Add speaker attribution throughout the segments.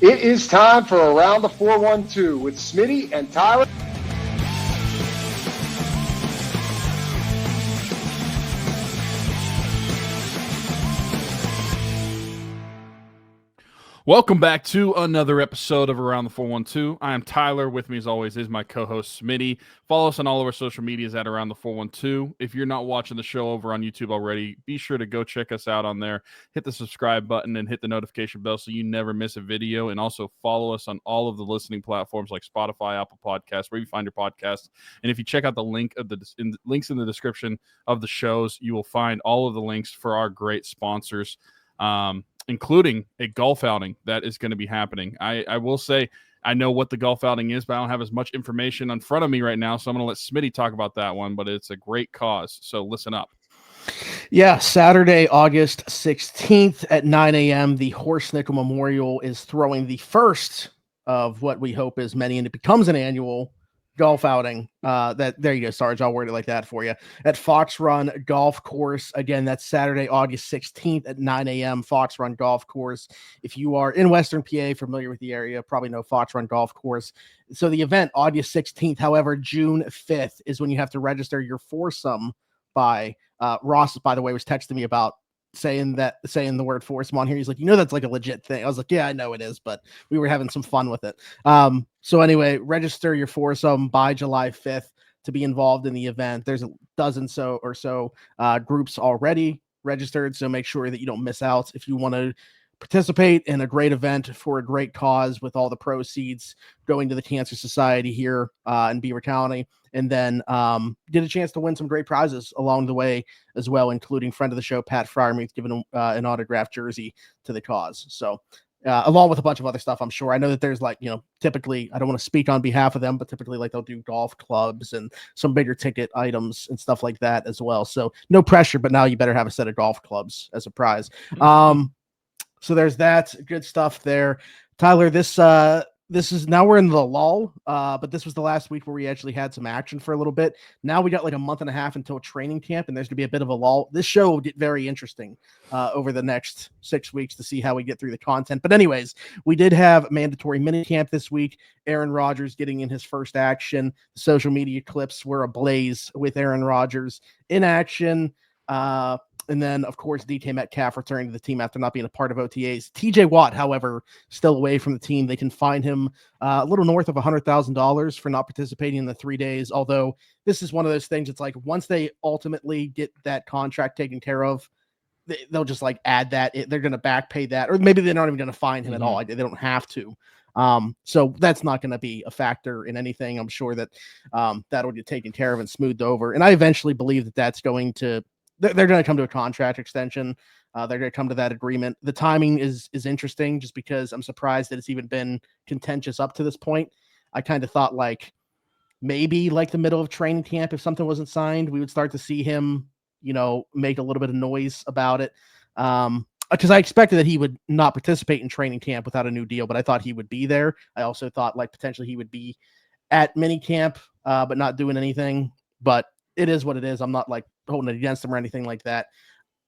Speaker 1: It is time for Around the 412 with Smitty and Tyler.
Speaker 2: Welcome back to another episode of Around the 412. I am Tyler. With me, as always, is my co-host, Smitty. Follow us on all of our social medias at Around the 412. If you're not watching the show over on YouTube already, be sure to go check us out on there. Hit the subscribe button and hit the notification bell so you never miss a video. And also follow us on all of the listening platforms like Spotify, Apple Podcasts, where you find your podcasts. And if you check out the links in the description of the shows, you will find all of the links for our great sponsors. Including a golf outing that is going to be happening. I will say I know what the golf outing is, but I don't have as much information in front of me right now, so I'm going to let Smitty talk about that one, but it's a great cause, so listen up.
Speaker 3: Yeah, Saturday, August 16th at 9 a.m., the Horse Nickel Memorial is throwing the first of what we hope is many, and it becomes an annual golf outing. There you go, Sarge. I'll word it like that for you. At Fox Run Golf Course. Again, that's Saturday, August 16th at 9 a.m. Fox Run Golf Course. If you are in Western PA, familiar with the area, probably know Fox Run Golf Course. So the event, August 16th. However, June 5th is when you have to register your foursome by Ross, by the way, was texting me about saying the word foursome on here. He's like, that's like a legit thing. I was like, yeah, I know it is, but we were having some fun with it. So anyway, register your foursome by July 5th to be involved in the event. There's a dozen or so groups already registered, so make sure that you don't miss out. If you want to participate in a great event for a great cause with all the proceeds going to the Cancer Society here in Beaver County, and then get a chance to win some great prizes along the way as well, including friend of the show, Pat Fryermuth, giving an autographed jersey to the cause. So along with a bunch of other stuff, I'm sure. I know that there's typically, I don't want to speak on behalf of them, but typically they'll do golf clubs and some bigger ticket items and stuff like that as well. So no pressure, but now you better have a set of golf clubs as a prize. So there's that good stuff there. Tyler, this is now we're in the lull, but this was the last week where we actually had some action for a little bit. Now we got like a month and a half until training camp, and there's going to be a bit of a lull. This show will get very interesting over the next 6 weeks to see how we get through the content. But anyways, we did have mandatory minicamp this week. Aaron Rodgers getting in his first action. The social media clips were ablaze with Aaron Rodgers in action. And then, of course, DK Metcalf returning to the team after not being a part of OTAs. TJ Watt, however, still away from the team. They can fine him a little north of $100,000 for not participating in the 3 days. Although this is one of those things, it's like once they ultimately get that contract taken care of, they'll just like add that. They're going to back pay that, or maybe they're not even going to fine him at all. They don't have to. So that's not going to be a factor in anything. I'm sure that that'll get taken care of and smoothed over. And I eventually believe that that's going to, they're going to come to a contract extension. They're going to come to that agreement. The timing is interesting just because I'm surprised that it's even been contentious up to this point. I kind of thought maybe the middle of training camp, if something wasn't signed, we would start to see him, make a little bit of noise about it. Because I expected that he would not participate in training camp without a new deal, but I thought he would be there. I also thought potentially he would be at minicamp, but not doing anything. But it is what it is. I'm not holding it against him or anything like that.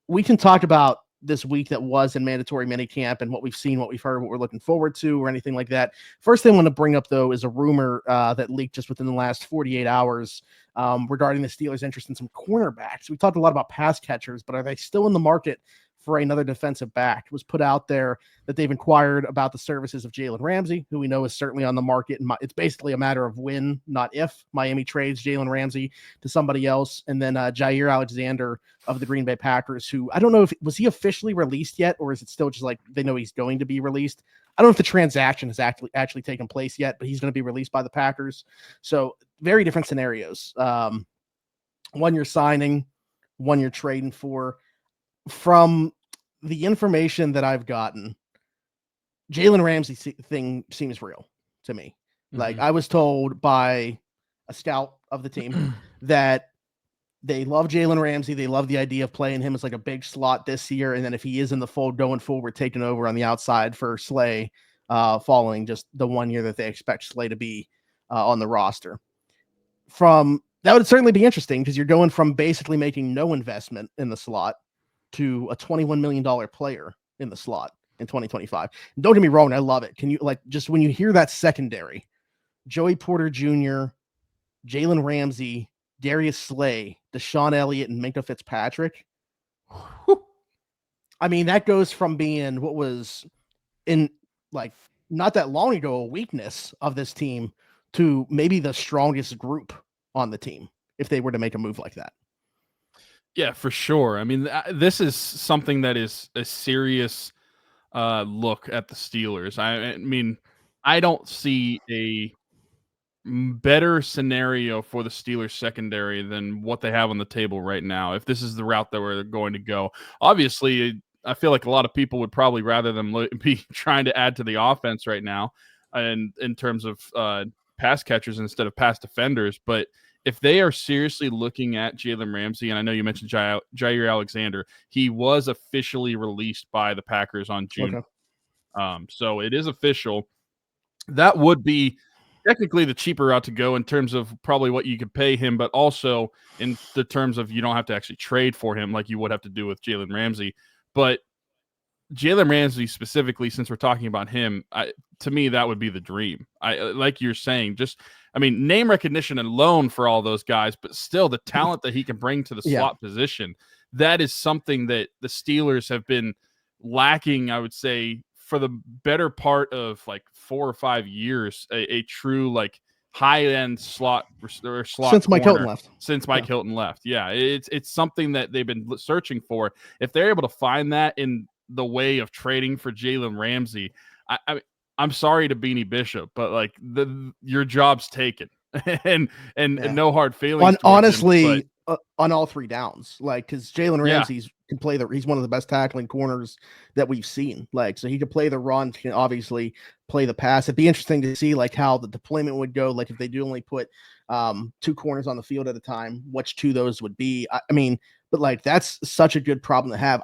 Speaker 3: We can talk about this week that was in mandatory minicamp and what we've seen, what we've heard, what we're looking forward to, or anything like that. First thing I want to bring up, though, is a rumor that leaked just within the last 48 hours regarding the Steelers' interest in some cornerbacks. We talked a lot about pass catchers, but are they still in the market for another defensive back? It was put out there that they've inquired about the services of Jalen Ramsey, who we know is certainly on the market. And it's basically a matter of when, not if, Miami trades Jalen Ramsey to somebody else. And then Jaire Alexander of the Green Bay Packers, who I don't know if was he officially released yet, or is it still just they know he's going to be released? I don't know if the transaction has actually taken place yet, but he's going to be released by the Packers. So very different scenarios. One you're signing, one you're trading for. From the information that I've gotten, Jalen Ramsey thing seems real to me. Mm-hmm. I was told by a scout of the team that they love Jalen Ramsey. They love the idea of playing him as a big slot this year. And then if he is in the fold going forward, taking over on the outside for Slay following just the 1 year that they expect Slay to be on the roster. That would certainly be interesting because you're going from basically making no investment in the slot to a $21 million player in the slot. in 2025. Don't get me wrong, I love it. Can you just when you hear that secondary, Joey Porter Jr., Jalen Ramsey, Darius Slay, Deshaun Elliott, and Minkah Fitzpatrick. Whew. I mean, that goes from being what was in not that long ago a weakness of this team to maybe the strongest group on the team if they were to make a move like that.
Speaker 2: Yeah, for sure. I mean, this is something that is a serious look at the Steelers. I mean, I don't see a better scenario for the Steelers secondary than what they have on the table right now. If this is the route that we're going to go, obviously, I feel like a lot of people would probably rather them be trying to add to the offense right now, and in terms of pass catchers instead of pass defenders. But if they are seriously looking at Jalen Ramsey, and I know you mentioned Jaire Alexander, he was officially released by the Packers on June. Okay. So it is official. That would be technically the cheaper route to go in terms of probably what you could pay him, but also in the terms of you don't have to actually trade for him like you would have to do with Jalen Ramsey. But Jalen Ramsey specifically, since we're talking about him, to me, that would be the dream. Like you're saying, name recognition alone for all those guys, but still the talent that he can bring to the slot position, that is something that the Steelers have been lacking, I would say, for the better part of 4 or 5 years, a true high-end slot
Speaker 3: since Mike Hilton left.
Speaker 2: Since Mike Hilton left. Yeah, it's something that they've been searching for. If they're able to find that in the way of trading for Jalen Ramsey, I'm sorry to Beanie Bishop, but your job's taken. and no hard feelings.
Speaker 3: Honestly, on all 3 downs, because Jalen Ramsey can play he's one of the best tackling corners that we've seen. So he can play the run, can obviously play the pass. It'd be interesting to see how the deployment would go. If they do only put 2 corners on the field at a time, which 2 those would be. But that's such a good problem to have.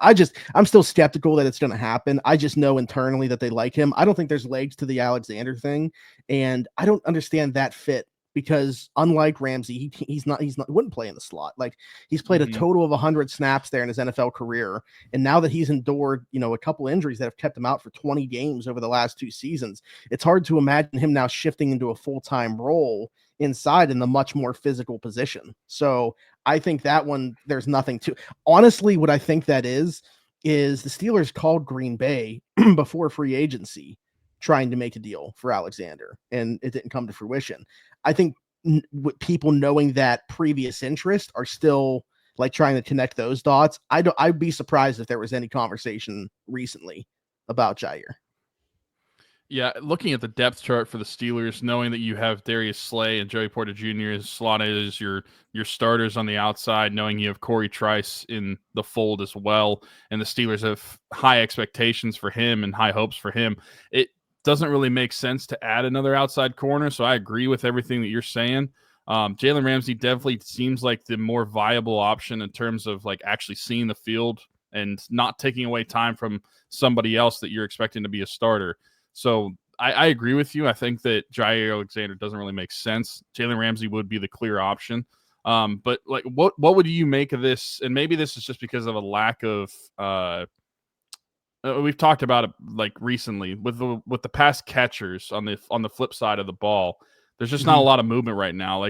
Speaker 3: I'm still skeptical that it's going to happen. I just know internally that they like him. I don't think there's legs to the Alexander thing, and I don't understand that fit. Because unlike Ramsey, he wouldn't play in the slot. He's played a total of 100 snaps there in his NFL career, and now that he's endured a couple injuries that have kept him out for 20 games over the last 2 seasons, it's hard to imagine him now shifting into a full-time role inside in the much more physical position. So I think that one there's nothing to. Honestly, what I think that is the Steelers called Green Bay before free agency, trying to make a deal for Alexander, and it didn't come to fruition. I think people knowing that previous interest are still trying to connect those dots. I'd be surprised if there was any conversation recently about Jaire.
Speaker 2: Yeah, looking at the depth chart for the Steelers, knowing that you have Darius Slay and Joey Porter Jr. as slotted as your starters on the outside, knowing you have Corey Trice in the fold as well, and the Steelers have high expectations for him and high hopes for him, it doesn't really make sense to add another outside corner. So I agree with everything that you're saying. Jalen Ramsey definitely seems like the more viable option in terms of actually seeing the field and not taking away time from somebody else that you're expecting to be a starter. So I agree with you. I think that Jaire Alexander doesn't really make sense. Jalen Ramsey would be the clear option. But what would you make of this? And maybe this is just because of a lack of we've talked about it recently with the pass catchers on the flip side of the ball. There's just not a lot of movement right now.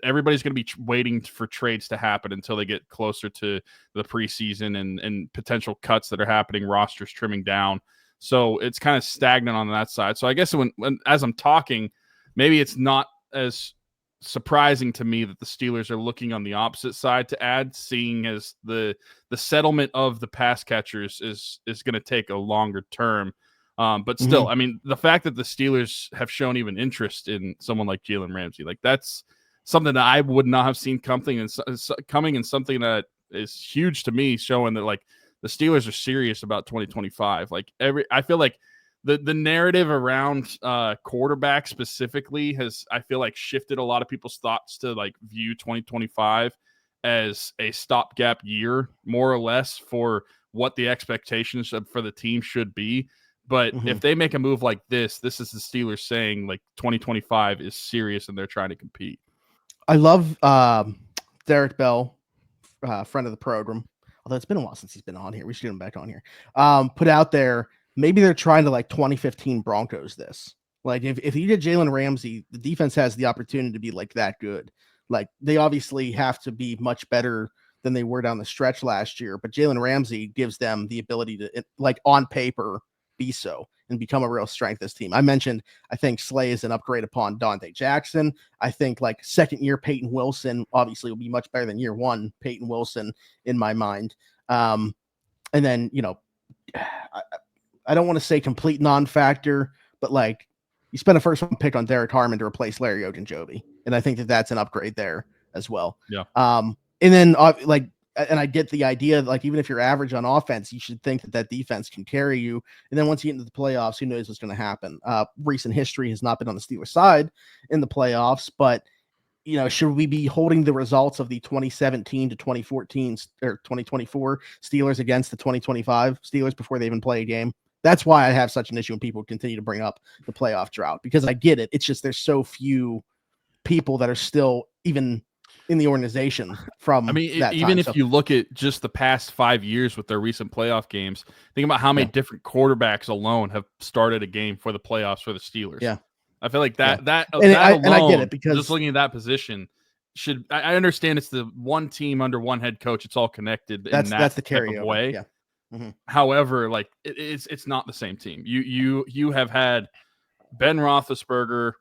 Speaker 2: Everybody's going to be waiting for trades to happen until they get closer to the preseason and potential cuts that are happening, rosters trimming down. So it's kind of stagnant on that side. So I guess when as I'm talking, maybe it's not as surprising to me that the Steelers are looking on the opposite side to add, seeing as the settlement of the pass catchers is going to take a longer term. But still, the fact that the Steelers have shown even interest in someone like Jalen Ramsey, that's something that I would not have seen coming, and something that is huge to me, showing that the Steelers are serious about 2025. I feel like the narrative around quarterback specifically has, I feel shifted a lot of people's thoughts to view 2025 as a stopgap year, more or less, for what the expectations for the team should be. But if they make a move like this is the Steelers saying 2025 is serious and they're trying to compete.
Speaker 3: I love Derek Bell, friend of the program, although it's been a while since he's been on here. We should get him back on here. Put out there maybe they're trying to like 2015 Broncos this. Like if you did Jalen Ramsey, the defense has the opportunity to be like that good. Like they obviously have to be much better than they were down the stretch last year, but Jalen Ramsey gives them the ability to, like on paper, be so and become a real strength this team. I mentioned, I think Slay is an upgrade upon Dante Jackson. I think like second year Payton Wilson obviously will be much better than year one Payton Wilson in my mind. And then, I don't want to say complete non-factor, but like you spent a first round pick on Derek Harmon to replace Larry Ogunjobi. And I think that that's an upgrade there as well.
Speaker 2: Yeah.
Speaker 3: And then and I get the idea that like, even if you're average on offense, you should think that defense can carry you. And then once you get into the playoffs, who knows what's going to happen? Recent history has not been on the Steelers side in the playoffs, but should we be holding the results of the 2017 to 2014 or 2024 Steelers against the 2025 Steelers before they even play a game? That's why I have such an issue when people continue to bring up the playoff drought, because I get it. It's just there's so few people that are still even in the organization from that
Speaker 2: even
Speaker 3: time.
Speaker 2: if you look at just the past 5 years with their recent playoff games, think about how many different quarterbacks alone have started a game for the playoffs for the Steelers.
Speaker 3: Yeah.
Speaker 2: I feel like that
Speaker 3: and
Speaker 2: alone,
Speaker 3: I get it, because
Speaker 2: just looking at that position I understand it's the one team under one head coach. It's all connected.
Speaker 3: That's the
Speaker 2: type of
Speaker 3: carryover
Speaker 2: way.
Speaker 3: Yeah. Mm-hmm.
Speaker 2: However, like it's not the same team. You have had Ben Roethlisberger,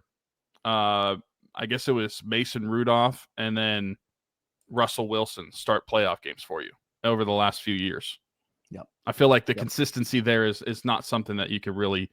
Speaker 2: I guess it was Mason Rudolph, and then Russell Wilson start playoff games for you over the last few years.
Speaker 3: Yep.
Speaker 2: I feel like the consistency there is not something that you could really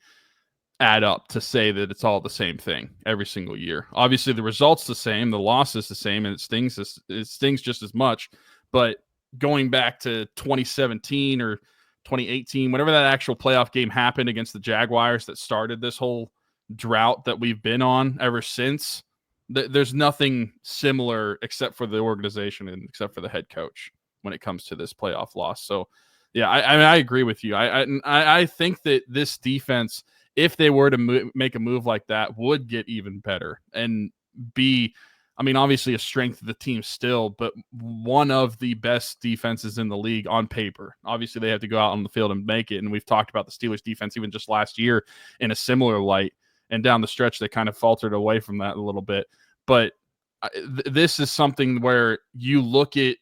Speaker 2: add up to say that it's all the same thing every single year. Obviously, the result's the same, the loss is the same, and it stings just as much. But going back to 2017 or 2018, whenever that actual playoff game happened against the Jaguars that started this whole drought that we've been on ever since, there's nothing similar except for the organization and except for the head coach when it comes to this playoff loss. So, yeah, I agree with you. I think that this defense, if they were to make a move like that, would get even better and be, obviously a strength of the team still, but one of the best defenses in the league on paper. Obviously, they have to go out on the field and make it, and we've talked about the Steelers defense even just last year in a similar light, and down the stretch, they kind of faltered away from that a little bit. But this is something where you look at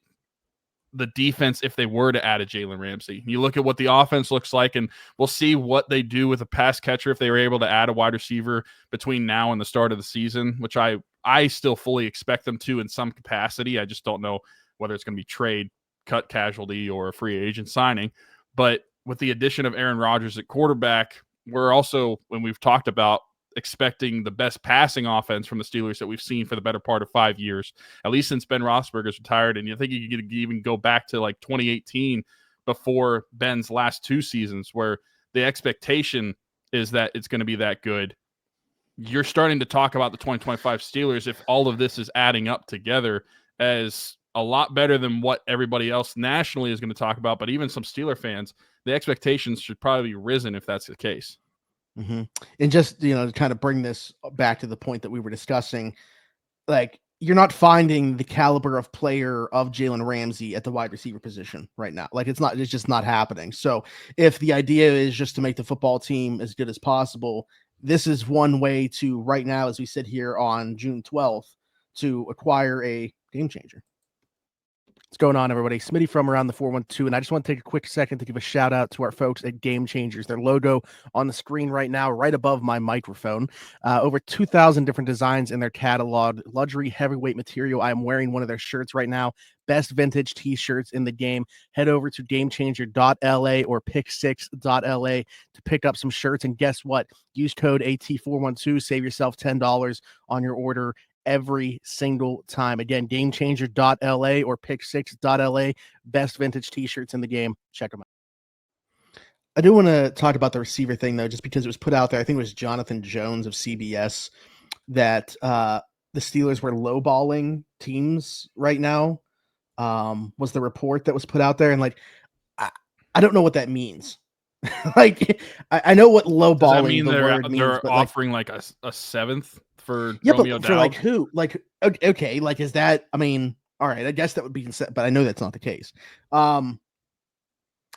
Speaker 2: the defense if they were to add a Jalen Ramsey. You look at what the offense looks like, and we'll see what they do with a pass catcher if they were able to add a wide receiver between now and the start of the season, which I still fully expect them to in some capacity. I just don't know whether it's going to be trade, cut casualty, or a free agent signing. But with the addition of Aaron Rodgers at quarterback, we're also, when we've talked about, expecting the best passing offense from the Steelers that we've seen for the better part of 5 years, at least since Ben Roethlisberger's retired. And you think you could even go back to like 2018 before Ben's last 2 seasons, where the expectation is that it's going to be that good. You're starting to talk about the 2025 Steelers, if all of this is adding up together, as a lot better than what everybody else nationally is going to talk about. But even some Steeler fans, the expectations should probably be risen if that's the case.
Speaker 3: Mm-hmm. And just, to kind of bring this back to the point that we were discussing, like, you're not finding the caliber of player of Jalen Ramsey at the wide receiver position right now. Like, it's just not happening. So if the idea is just to make the football team as good as possible, this is one way to, right now, as we sit here on June 12th, to acquire a game changer. What's going on, everybody? Smitty from Around the 412, and I just want to take a quick second to give a shout out to our folks at Game Changers. Their logo on the screen right now, right above my microphone. Over 2,000 different designs in their catalog. Luxury heavyweight material. I am wearing one of their shirts right now. Best vintage t-shirts in the game. Head over to gamechanger.la or pick6.la to pick up some shirts. And guess what? Use code AT412. Save yourself $10 on your order every single time. Again, gamechanger.la or pick6.la. Best vintage t-shirts in the game. Check them out. I do want to talk about the receiver thing, though, just because it was put out there. I think it was Jonathan Jones of CBS that the Steelers were lowballing teams right now, was the report that was put out there. And like, I don't know what that means. Like, I know what lowballing the word means.
Speaker 2: They're
Speaker 3: but
Speaker 2: offering like a seventh for
Speaker 3: yeah,
Speaker 2: Romeo
Speaker 3: but for
Speaker 2: Doubs?
Speaker 3: like who? Like, okay, like, is that? All right, I guess that would be, but I know that's not the case.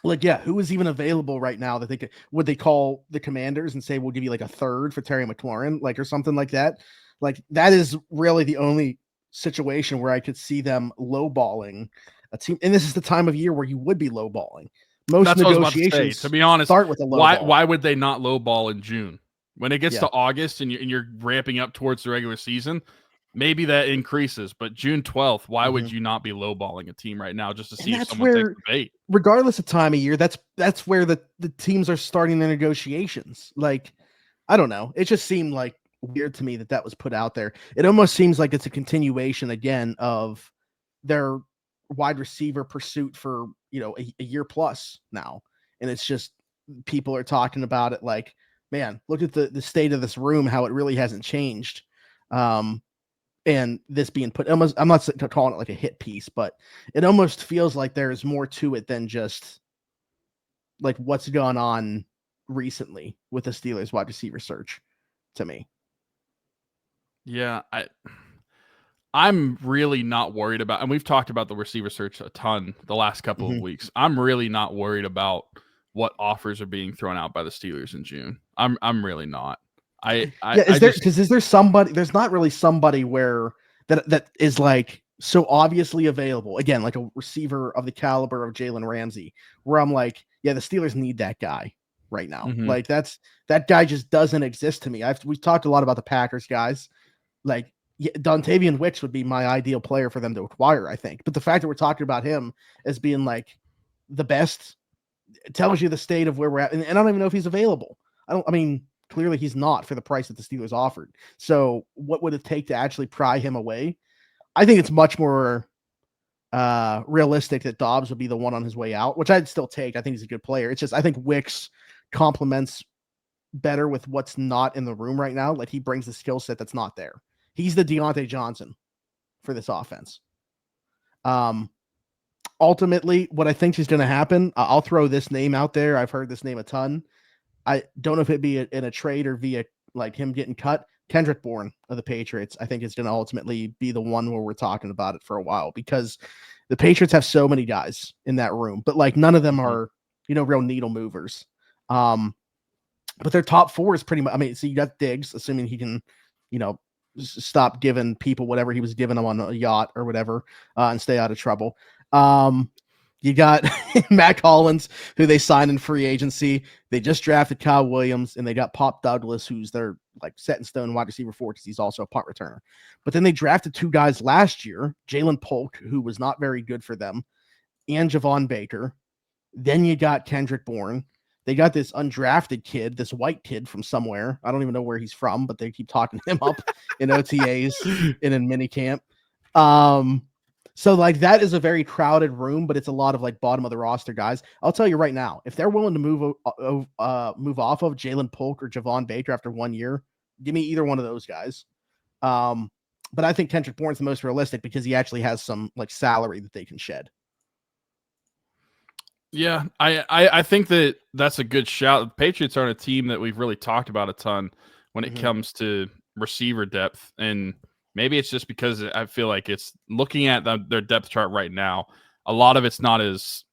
Speaker 3: Like, yeah, who is even available right now that they could? Would they call the Commanders and say we'll give you like a third for Terry McLaurin, like or something like that? Like that is really the only situation where I could see them lowballing a team. And this is the time of year where you would be lowballing. Most
Speaker 2: That's what I was about to say.
Speaker 3: negotiations,
Speaker 2: To be honest,
Speaker 3: start with a low ball.
Speaker 2: why would they not lowball in June when it gets
Speaker 3: Yeah.
Speaker 2: to August and you're ramping up towards the regular season? Maybe that increases, but June 12th, why would you not be lowballing a team right now just to see if someone takes the bait?
Speaker 3: Regardless of time of year, that's where the teams are starting their negotiations. Like, I don't know. It just seemed like weird to me that was put out there. It almost seems like it's a continuation again of their wide receiver pursuit for, a year plus now. And it's just people are talking about it like, man, look at the state of this room, how it really hasn't changed. And this being put almost, I'm not calling it like a hit piece, but it almost feels like there's more to it than just like what's gone on recently with the Steelers wide receiver search to me.
Speaker 2: Yeah, I'm really not worried about, and we've talked about the receiver search a ton the last couple of weeks. I'm really not worried about what offers are being thrown out by the Steelers in June. I'm really not. Is
Speaker 3: there somebody? There's not really somebody where that is like so obviously available. Again, like a receiver of the caliber of Jalen Ramsey, where I'm like, yeah, the Steelers need that guy right now. Like that guy just doesn't exist to me. We've talked a lot about the Packers guys. Like Dontavian Wicks would be my ideal player for them to acquire, I think. But the fact that we're talking about him as being like the best tells you the state of where we're at. And I don't even know if he's available. Clearly he's not for the price that the Steelers offered. So what would it take to actually pry him away? I think it's much more realistic that Dobbs would be the one on his way out, which I'd still take. I think he's a good player. It's just, I think Wicks complements better with what's not in the room right now. Like he brings the skill set that's not there. He's the Deontay Johnson for this offense. Ultimately, what I think is going to happen, I'll throw this name out there. I've heard this name a ton. I don't know if it'd be in a trade or via like him getting cut. Kendrick Bourne of the Patriots, I think is going to ultimately be the one where we're talking about it for a while because the Patriots have so many guys in that room, but like none of them are, real needle movers. But their top four is pretty much, so you got Diggs, assuming he can, stop giving people whatever he was giving them on a yacht or whatever, and stay out of trouble. You got Mac Hollins, who they signed in free agency. They just drafted Kyle Williams, and they got Pop Douglas, who's their like set in stone wide receiver 4 because he's also a punt returner. But then they drafted 2 guys last year, Jalen Polk, who was not very good for them, and Javon Baker. Then you got Kendrick Bourne. They got this undrafted kid, this white kid from somewhere. I don't even know where he's from, but they keep talking him up in OTAs and in minicamp. So like that is a very crowded room, but it's a lot of like bottom of the roster guys. I'll tell you right now, if they're willing to move off of Jalen Polk or Javon Baker after 1 year, give me either one of those guys. But I think Kendrick Bourne's the most realistic because he actually has some like salary that they can shed.
Speaker 2: Yeah, I think that's a good shout. The Patriots aren't a team that we've really talked about a ton when it comes to receiver depth, and maybe it's just because I feel like it's looking at their depth chart right now. A lot of it's not as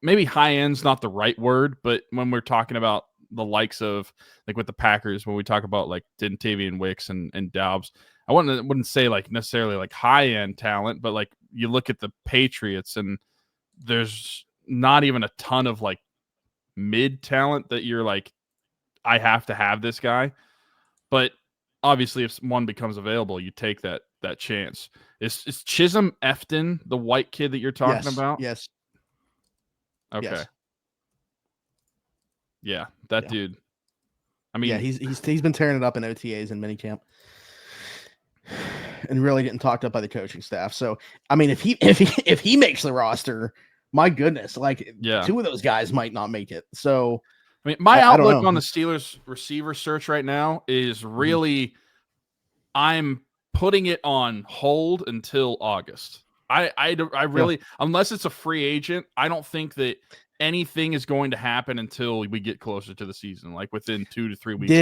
Speaker 2: maybe high end's not the right word, but when we're talking about the likes of like with the Packers, when we talk about like Dontavian Wicks and Dobbs, I wouldn't say like necessarily like high end talent, but like you look at the Patriots and there's not even a ton of like mid talent that you're like, I have to have this guy. But obviously, if one becomes available, you take that chance. Is Chisholm Efton the white kid that you're talking about?
Speaker 3: Yes.
Speaker 2: Okay.
Speaker 3: Yes.
Speaker 2: Yeah, that dude. I mean,
Speaker 3: yeah, he's been tearing it up in OTAs and minicamp, and really getting talked up by the coaching staff. So, I mean, if he makes the roster, my goodness, like 2 of those guys might not make it. So.
Speaker 2: I mean, my outlook on the Steelers receiver search right now is really I'm putting it on hold until August. I really, unless it's a free agent, I don't think that anything is going to happen until we get closer to the season, like within 2 to 3 weeks.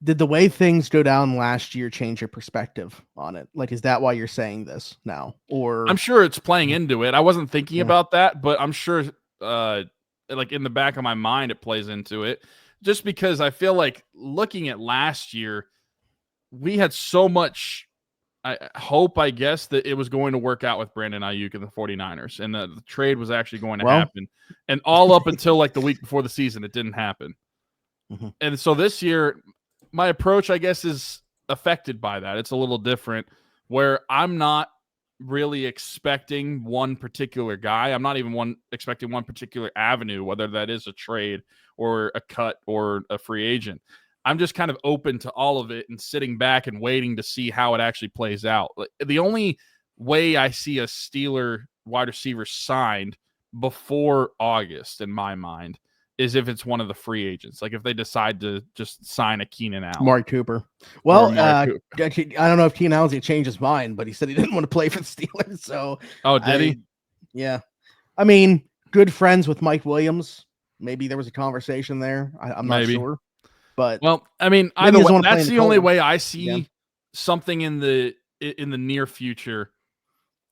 Speaker 3: Did the way things go down last year change your perspective on it? Like, is that why you're saying this now? Or
Speaker 2: I'm sure it's playing into it. I wasn't thinking about that, but I'm sure like in the back of my mind, it plays into it. Just because I feel like looking at last year, we had so much hope, I guess, that it was going to work out with Brandon Ayuk and the 49ers, and the trade was actually going to happen. And all up until like the week before the season, it didn't happen. Mm-hmm. And so this year, my approach, I guess, is affected by that. It's a little different, where I'm not really expecting one particular guy. I'm not even expecting one particular avenue, whether that is a trade or a cut or a free agent. I'm just kind of open to all of it and sitting back and waiting to see how it actually plays out. The only way I see a Steeler wide receiver signed before August, in my mind, is if it's one of the free agents. Like if they decide to just sign a Keenan Allen.
Speaker 3: Mark Cooper. Well, Cooper. I don't know if Keenan Allen's going to change his mind, but he said he didn't want to play for the Steelers. So,
Speaker 2: did he?
Speaker 3: Yeah. I mean, good friends with Mike Williams. Maybe there was a conversation there. I'm not sure. But
Speaker 2: well, I mean, either way, that's the only way I see something in the near future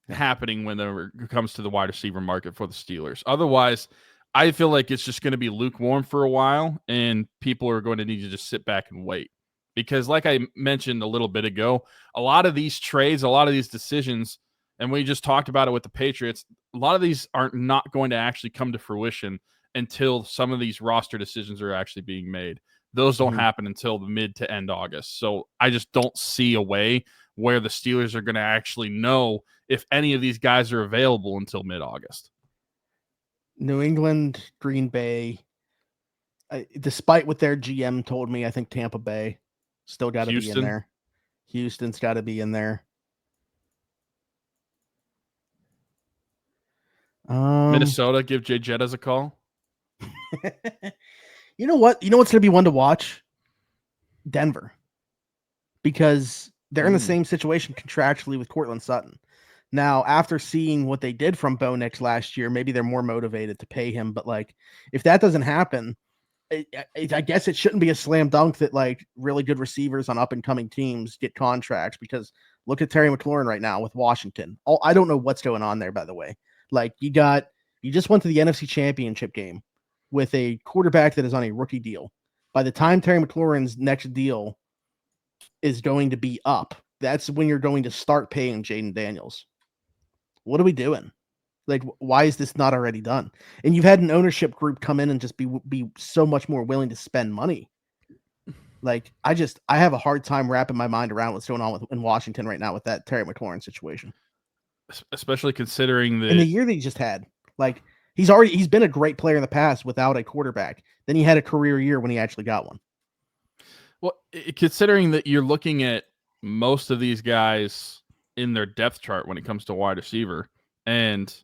Speaker 2: happening whenever it comes to the wide receiver market for the Steelers. Otherwise, I feel like it's just going to be lukewarm for a while, and people are going to need to just sit back and wait. Because like I mentioned a little bit ago, a lot of these trades, a lot of these decisions, and we just talked about it with the Patriots, a lot of these are not going to actually come to fruition until some of these roster decisions are actually being made. Those don't happen until the mid to end August. So I just don't see a way where the Steelers are going to actually know if any of these guys are available until mid-August.
Speaker 3: New England, Green Bay, despite what their GM told me, I think Tampa Bay still got to be in there. Houston's got to be in there.
Speaker 2: Minnesota, give Jay Jettas a call.
Speaker 3: You know what? You know what's going to be one to watch? Denver. Because they're in the same situation contractually with Courtland Sutton. Now, after seeing what they did from Bo Nix last year, maybe they're more motivated to pay him. But, like, if that doesn't happen, I guess it shouldn't be a slam dunk that, like, really good receivers on up-and-coming teams get contracts. Because look at Terry McLaurin right now with Washington. I don't know what's going on there, by the way. Like, you just went to the NFC Championship game with a quarterback that is on a rookie deal. By the time Terry McLaurin's next deal is going to be up, that's when you're going to start paying Jaden Daniels. What are we doing? Like, why is this not already done? And you've had an ownership group come in and just be so much more willing to spend money. Like, I have a hard time wrapping my mind around what's going on in Washington right now with that Terry McLaurin situation.
Speaker 2: Especially considering
Speaker 3: in the year that he just had, like, he's been a great player in the past without a quarterback. Then he had a career year when he actually got one.
Speaker 2: Well, considering that you're looking at most of these guys in their depth chart when it comes to wide receiver, and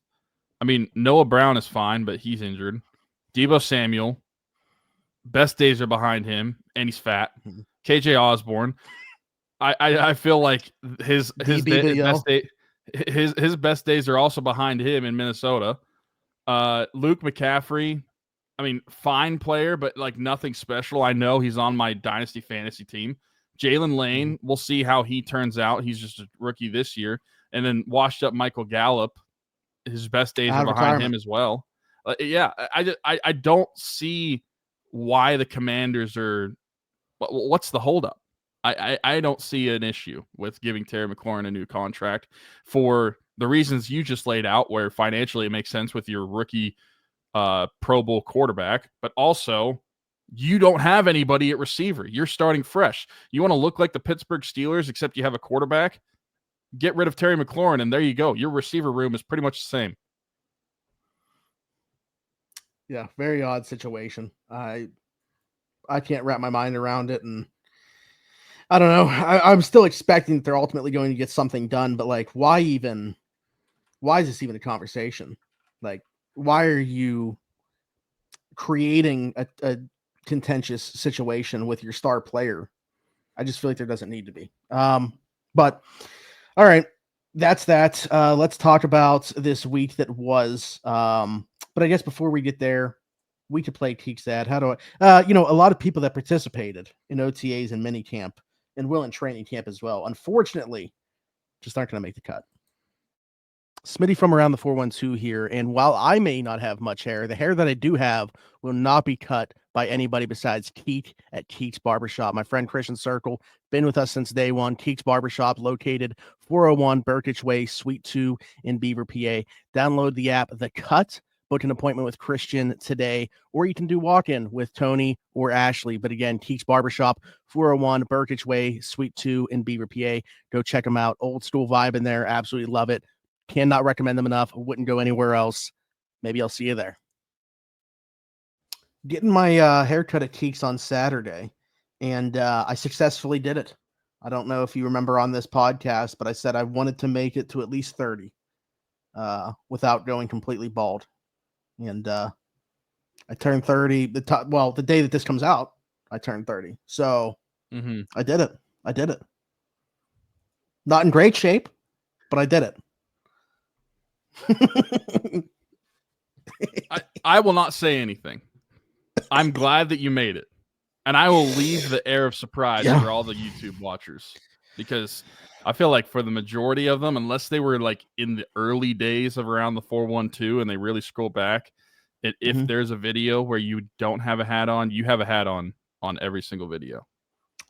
Speaker 2: I mean, Noah Brown is fine, but he's injured. Deebo Samuel, best days are behind him, and he's fat. KJ Osborne, I feel like his best days are also behind him in Minnesota. Luke McCaffrey, I mean, fine player, but like nothing special. I know he's on my dynasty fantasy team. Jalen Lane, we'll see how he turns out. He's just a rookie this year. And then washed up Michael Gallup, his best days are behind him as well. I don't see why the Commanders are. What's the holdup? I don't see an issue with giving Terry McLaurin a new contract for the reasons you just laid out, where financially it makes sense with your rookie Pro Bowl quarterback, but also you don't have anybody at receiver. You're starting fresh. You want to look like the Pittsburgh Steelers, except you have a quarterback? Get rid of Terry McLaurin, and there you go. Your receiver room is pretty much the same.
Speaker 3: Yeah, very odd situation. I can't wrap my mind around it, and I don't know. I'm still expecting that they're ultimately going to get something done, but like, why is this even a conversation? Like, why are you creating a contentious situation with your star player? I just feel like there doesn't need to be. But all right, that's that. Let's talk about this week that was. But I guess before we get there, we could play Teak's ad. How do I? A lot of people that participated in OTAs and minicamp and will in training camp as well, unfortunately, just aren't going to make the cut. Smitty from around the 412 here. And while I may not have much hair, the hair that I do have will not be cut by anybody besides Keek at Keek's Barbershop. My friend Christian Circle, been with us since day one. Keek's Barbershop, located 401 Burkitch Way, Suite 2 in Beaver, PA. Download the app The Cut. Book an appointment with Christian today, or you can do walk-in with Tony or Ashley. But again, Keek's Barbershop, 401 Burkitch Way, Suite 2 in Beaver, PA. Go check them out. Old school vibe in there. Absolutely love it. Cannot recommend them enough. Wouldn't go anywhere else. Maybe I'll see you there. Getting my haircut at Keeks on Saturday, and I successfully did it. I don't know if you remember on this podcast, but I said I wanted to make it to at least 30 without going completely bald. And I turned 30 the day that this comes out, I turned 30. So I did it. Not in great shape, but I did it.
Speaker 2: I will not say anything. I'm glad that you made it. And I will leave the air of surprise for all the YouTube watchers, because I feel like for the majority of them, unless they were like in the early days of around the 412 and they really scroll back, if there's a video where you don't have a hat on, you have a hat on every single video.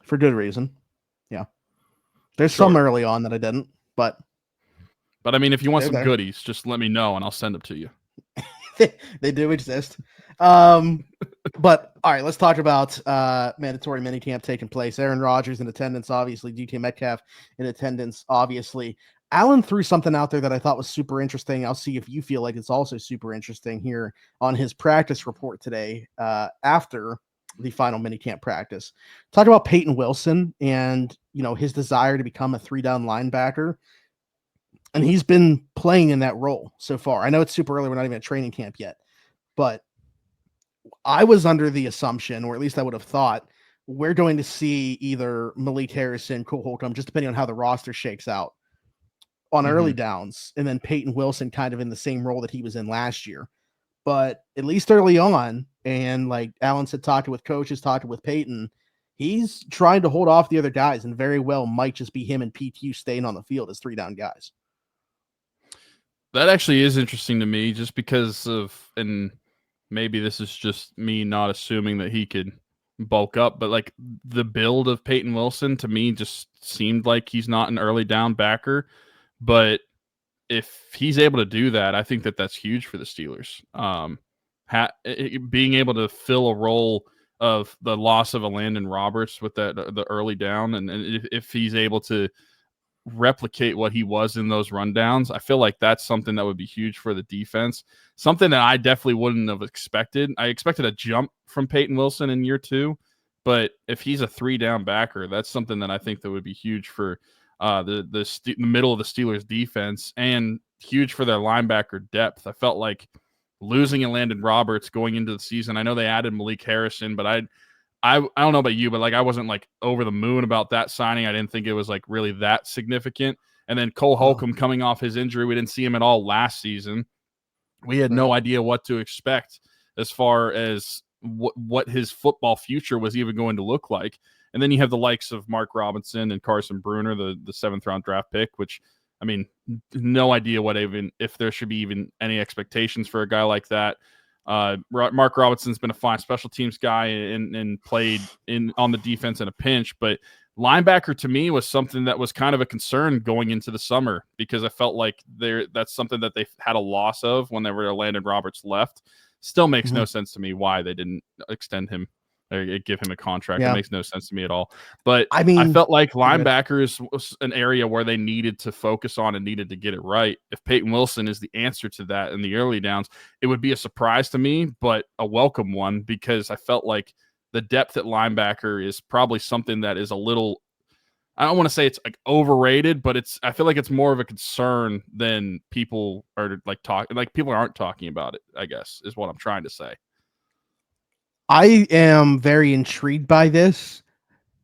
Speaker 3: For good reason. Yeah. There's some early on that I didn't, but
Speaker 2: I mean, if you want some goodies, just let me know and I'll send them to you.
Speaker 3: They do exist. But all right, let's talk about mandatory minicamp taking place. Aaron Rodgers in attendance, obviously. DK Metcalf in attendance, obviously. Allen threw something out there that I thought was super interesting. I'll see if you feel like it's also super interesting here on his practice report today after the final minicamp practice. Talk about Payton Wilson and, his desire to become a 3-down linebacker. And he's been playing in that role so far. I know it's super early. We're not even at training camp yet. But I was under the assumption, or at least I would have thought, we're going to see either Malik Harrison, Cole Holcomb, just depending on how the roster shakes out, on early downs, and then Payton Wilson kind of in the same role that he was in last year. But at least early on, and like Alan said, talking with coaches, talking with Payton, he's trying to hold off the other guys, and very well might just be him and PTU staying on the field as 3-down guys.
Speaker 2: That actually is interesting to me, just because of, and maybe this is just me not assuming that he could bulk up, but like the build of Payton Wilson to me just seemed like he's not an early down backer. But if he's able to do that, I think that that's huge for the Steelers. Being able to fill a role of the loss of a Landon Roberts with the early down, and if he's able to replicate what he was in those rundowns, I feel like that's something that would be huge for the defense. Something that I definitely wouldn't have expected. I expected a jump from Payton Wilson in year 2, but if he's a 3-down backer, that's something that I think that would be huge for the middle of the Steelers defense, and huge for their linebacker depth. I felt like losing a Landon Roberts going into the season. I know they added Malik Harrison, but I don't know about you, but like I wasn't like over the moon about that signing. I didn't think it was like really that significant. And then Cole Holcomb coming off his injury, we didn't see him at all last season. We had no idea what to expect as far as what his football future was even going to look like. And then you have the likes of Mark Robinson and Carson Bruner, the 7th round draft pick, which, I mean, no idea if there should be even any expectations for a guy like that. Mark Robinson's been a fine special teams guy and played on the defense in a pinch, but linebacker to me was something that was kind of a concern going into the summer, because I felt like that's something that they had a loss of whenever Landon Roberts left. Still makes no sense to me why they didn't extend him or give him a contract. It makes no sense to me at all. But I mean, I felt like linebackers was an area where they needed to focus on and needed to get it right. If Payton Wilson is the answer to that in the early downs, it would be a surprise to me, but a welcome one, because I felt like the depth at linebacker is probably something that is a little, I don't want to say it's like overrated, but I feel like it's more of a concern than people are people aren't talking about it, I guess, is what I'm trying to say.
Speaker 3: I am very intrigued by this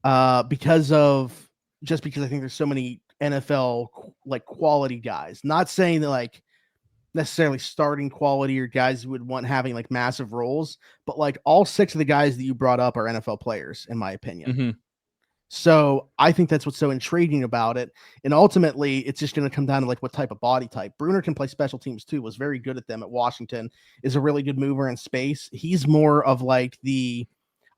Speaker 3: because I think there's so many NFL like quality guys. Not saying that like necessarily starting quality or guys who would want having like massive roles, but like all 6 of the guys that you brought up are NFL players, in my opinion. So I think that's what's so intriguing about it. And ultimately, it's just going to come down to like what type of body type. Bruner can play special teams too, was very good at them at Washington, is a really good mover in space. He's more of like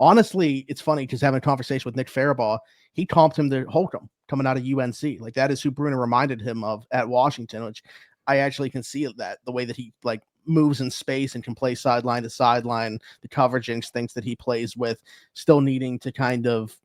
Speaker 3: honestly, it's funny because having a conversation with Nick Farabaugh, he comped him to Holcomb coming out of UNC. Like that is who Bruner reminded him of at Washington, which I actually can see that the way that he like moves in space and can play sideline to sideline, the coverage instincts that he plays with, still needing to kind of,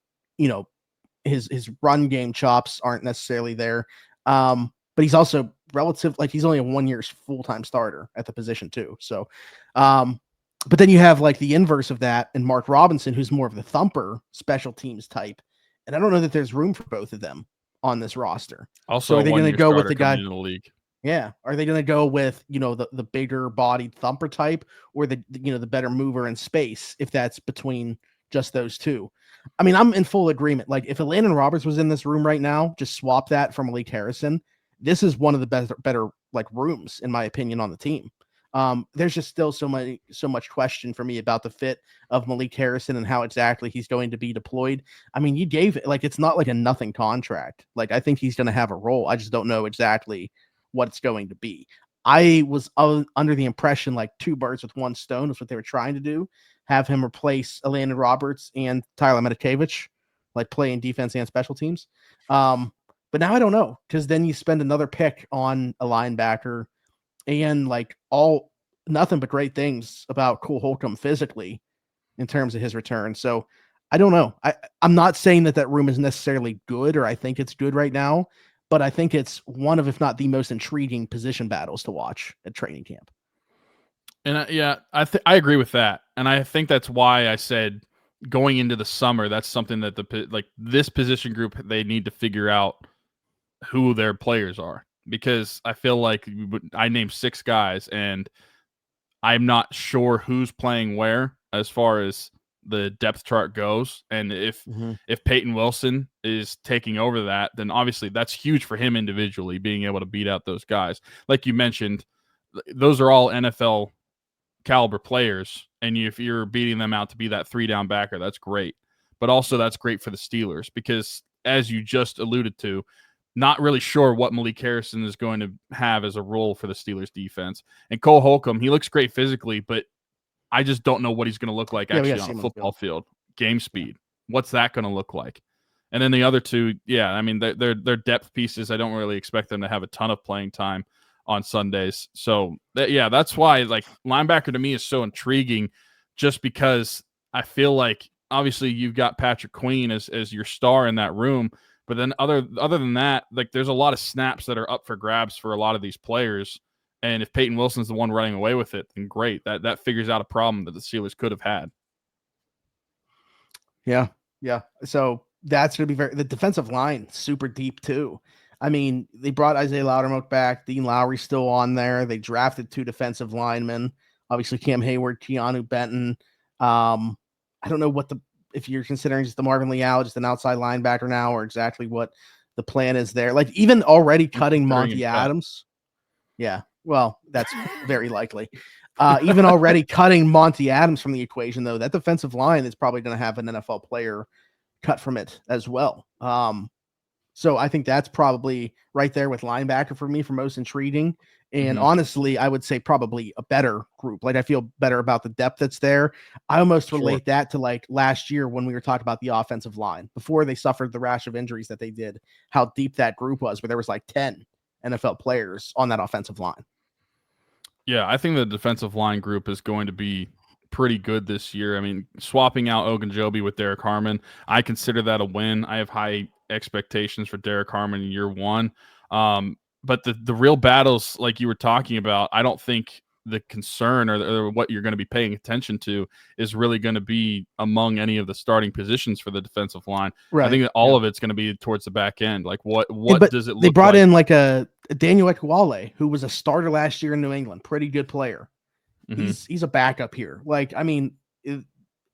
Speaker 3: his run game chops aren't necessarily there. But he's also like he's only a 1 year full-time starter at the position too. So, but then you have like the inverse of that and Mark Robinson, who's more of the thumper special teams type. And I don't know that there's room for both of them on this roster.
Speaker 2: Also,
Speaker 3: so are they going to go with the guy
Speaker 2: in the league?
Speaker 3: Yeah. Are they going to go with, the bigger bodied thumper type or the better mover in space if that's between just those two? I mean, I'm in full agreement. Like if Landon Roberts was in this room right now, just swap that for Malik Harrison. This is one of the better like rooms, in my opinion, on the team. There's just still so much question for me about the fit of Malik Harrison and how exactly he's going to be deployed. I mean, you gave it like, it's not like a nothing contract. Like I think he's going to have a role. I just don't know exactly what it's going to be. I was under the impression like two birds with one stone is what they were trying to do. Have him replace Landon Roberts and Tyler Medikevich, like playing defense and special teams. But now I don't know, because then you spend another pick on a linebacker and like all nothing but great things about Cole Holcomb physically in terms of his return. So I don't know. I'm not saying that room is necessarily good or I think it's good right now, but I think it's one of, if not the most intriguing position battles to watch at training camp.
Speaker 2: And I agree with that. And I think that's why I said going into the summer, that's something that this position group, they need to figure out who their players are, because I feel like I named 6 guys and I'm not sure who's playing where as far as the depth chart goes. And if Payton Wilson is taking over that, then obviously that's huge for him individually, being able to beat out those guys. Like you mentioned, those are all NFL caliber players, and if you're beating them out to be that 3-down backer, that's great. But also that's great for the Steelers because, as you just alluded to, not really sure what Malik Harrison is going to have as a role for the Steelers defense. And Cole Holcomb, he looks great physically, but I just don't know what he's going to look like actually on a football field. Game speed, what's that going to look like? And then the other two, I mean, they're depth pieces. I don't really expect them to have a ton of playing time on Sundays. So that's why like linebacker to me is so intriguing, just because I feel like obviously you've got Patrick Queen as your star in that room, but then other than that, like there's a lot of snaps that are up for grabs for a lot of these players. And if Payton Wilson's the one running away with it, then great. That figures out a problem that the Steelers could have had.
Speaker 3: Yeah. So that's going to be the defensive line, super deep too. I mean, they brought Isaiah Loudermilk back. Dean Lowry's still on there. They drafted 2 defensive linemen, obviously Cam Hayward, Keanu Benton. I don't know if you're considering just the Marvin Leal, just an outside linebacker now, or exactly what the plan is there. Like even already cutting Monty Adams. Yeah, well, that's very likely. Even already cutting Monty Adams from the equation, though, that defensive line is probably going to have an NFL player cut from it as well. So I think that's probably right there with linebacker for me for most intriguing. And honestly, I would say probably a better group. Like I feel better about the depth that's there. I almost relate that to like last year when we were talking about the offensive line before they suffered the rash of injuries that they did, how deep that group was, where there was like 10 NFL players on that offensive line.
Speaker 2: Yeah, I think the defensive line group is going to be pretty good this year. I mean, swapping out Ogunjobi with Derek Harmon, I consider that a win. I have high expectations for Derek Harmon in year 1. But the real battles, like you were talking about, I don't think the concern or what you're going to be paying attention to is really going to be among any of the starting positions for the defensive line. Right. I think that all of it's going to be towards the back end. Like what does it look like? They
Speaker 3: brought in like a Daniel Ekuale, who was a starter last year in New England. Pretty good player. He's a backup here. Like, I mean,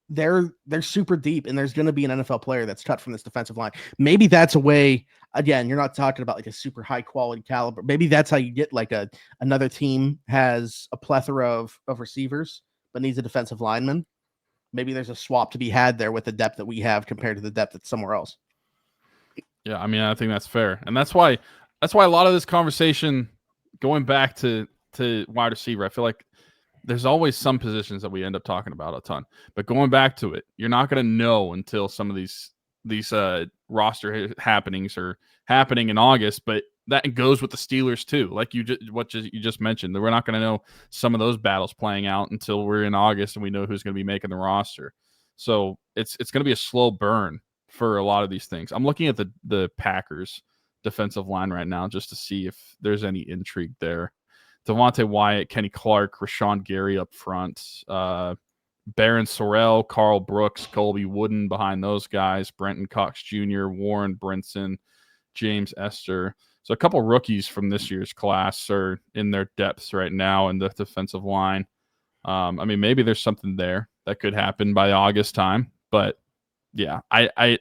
Speaker 3: they're super deep, and there's going to be an NFL player that's cut from this defensive line. Maybe that's a way. Again, you're not talking about like a super high quality caliber. Maybe that's how you get like another team has a plethora of receivers but needs a defensive lineman. Maybe there's a swap to be had there with the depth that we have compared to the depth that's somewhere else.
Speaker 2: Yeah, I mean, I think that's fair, and that's why a lot of this conversation, going back to wide receiver, I feel like there's always some positions that we end up talking about a ton. But going back to it, you're not going to know until some of these roster happenings are happening in August. But that goes with the Steelers too, like you just mentioned. That we're not going to know some of those battles playing out until we're in August and we know who's going to be making the roster. So it's going to be a slow burn for a lot of these things. I'm looking at the Packers defensive line right now just to see if there's any intrigue there. Devontae Wyatt, Kenny Clark, Rashawn Gary up front, Baron Sorrell, Carl Brooks, Colby Wooden behind those guys, Brenton Cox Jr., Warren Brinson, James Esther. So a couple rookies from this year's class are in their depths right now in the defensive line. I mean, maybe there's something there that could happen by August time, but yeah, I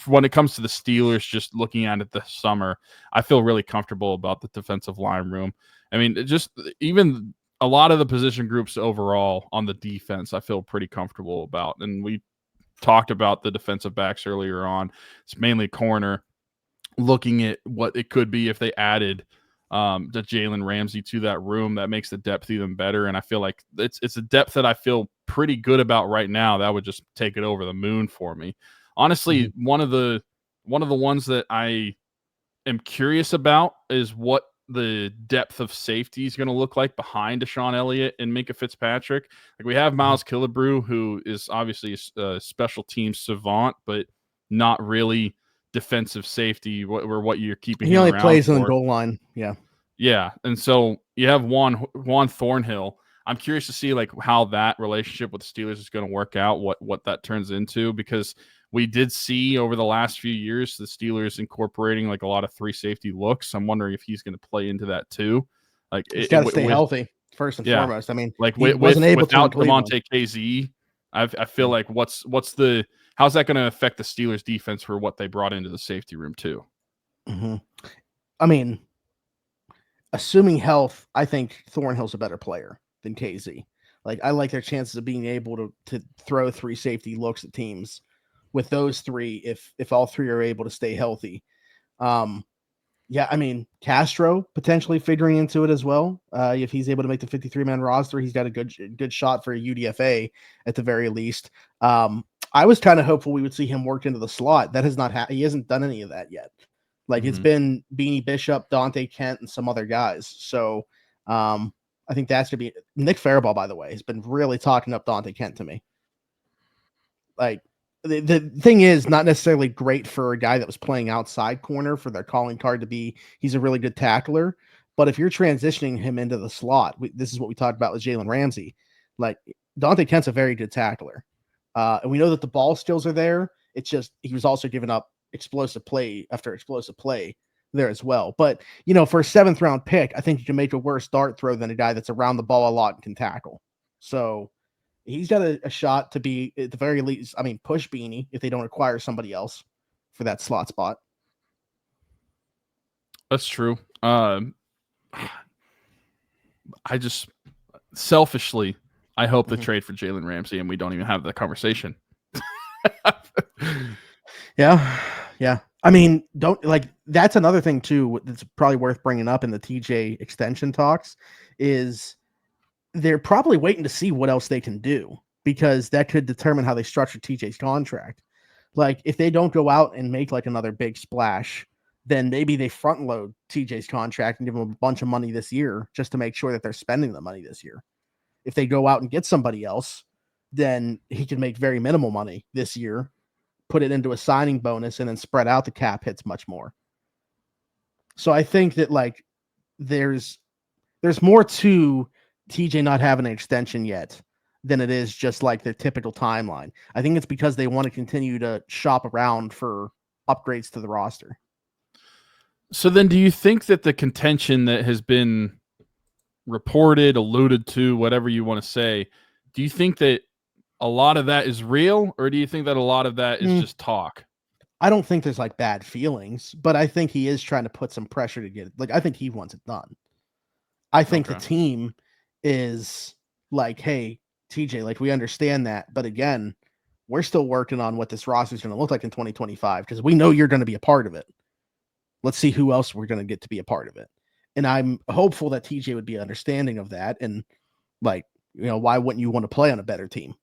Speaker 2: when it comes to the Steelers, just looking at it this summer, I feel really comfortable about the defensive line room. I mean, just even a lot of the position groups overall on the defense, I feel pretty comfortable about. And we talked about the defensive backs earlier on. It's mainly corner. Looking at what it could be if they added the Jalen Ramsey to that room, that makes the depth even better. And I feel like it's a depth that I feel pretty good about right now. That would just take it over the moon for me. Honestly, one of the ones that I am curious about is what the depth of safety is going to look like behind Deshaun Elliott and Minkah Fitzpatrick. Like, we have Miles Killebrew, who is obviously a special team savant, but not really defensive safety, or what you're keeping
Speaker 3: He
Speaker 2: him
Speaker 3: only
Speaker 2: around
Speaker 3: plays
Speaker 2: for.
Speaker 3: on the goal line. Yeah.
Speaker 2: And so you have Juan Thornhill. I'm curious to see like how that relationship with the Steelers is going to work out, what that turns into, because we did see over the last few years the Steelers incorporating like a lot of 3 safety looks. I'm wondering if he's going to play into that too. Like,
Speaker 3: He's got to stay healthy first and foremost. I mean,
Speaker 2: like
Speaker 3: he wasn't able to
Speaker 2: without Demonte KZ. I feel like how's that going to affect the Steelers defense for what they brought into the safety room too?
Speaker 3: Mm-hmm. I mean, assuming health, I think Thornhill's a better player than KZ. Like, I like their chances of being able to throw 3 safety looks at teams with those 3 if all 3 are able to stay healthy. Yeah, I mean, Castro potentially figuring into it as well. If he's able to make the 53-man roster, he's got a good shot for a UDFA at the very least. I was kind of hopeful we would see him work into the slot. That has not he hasn't done any of that yet. Like, it's been Beanie Bishop, Dante Kent, and some other guys. So I think that's going to be Nick Faribault, by the way, has been really talking up Dante Kent to me. Like, the thing is not necessarily great for a guy that was playing outside corner for their calling card to be, he's a really good tackler. But if you're transitioning him into the slot, this is what we talked about with Jalen Ramsey. Like, Dante Kent's a very good tackler. And we know that the ball skills are there. It's just, he was also giving up explosive play after explosive play there as well. But, for a 7th round pick, I think you can make a worse dart throw than a guy that's around the ball a lot and can tackle. So he's got a shot to be, at the very least, I mean, push Beanie if they don't acquire somebody else for that slot spot.
Speaker 2: That's true. I just selfishly, I hope they trade for Jalen Ramsey and we don't even have the conversation.
Speaker 3: Yeah. I mean, that's another thing too that's probably worth bringing up in the TJ extension talks is they're probably waiting to see what else they can do, because that could determine how they structure TJ's contract. Like, if they don't go out and make like another big splash, then maybe they front load TJ's contract and give him a bunch of money this year just to make sure that they're spending the money this year. If they go out and get somebody else, then he can make very minimal money this year, put it into a signing bonus, and then spread out the cap hits much more. So I think that like there's more to TJ not having an extension yet than it is just like their typical timeline. I think it's because they want to continue to shop around for upgrades to the roster.
Speaker 2: So then do you think that the contention that has been reported, alluded to, whatever you want to say, do you think that a lot of that is real, or do you think that a lot of that is just talk?
Speaker 3: I don't think there's like bad feelings, but I think he is trying to put some pressure to get it. Like, I think he wants it done. I think the team is like, hey, TJ, like, we understand that, but again, we're still working on what this roster is going to look like in 2025 because we know you're going to be a part of it. Let's see who else we're going to get to be a part of it. And I'm hopeful that TJ would be understanding of that. And like, why wouldn't you want to play on a better team?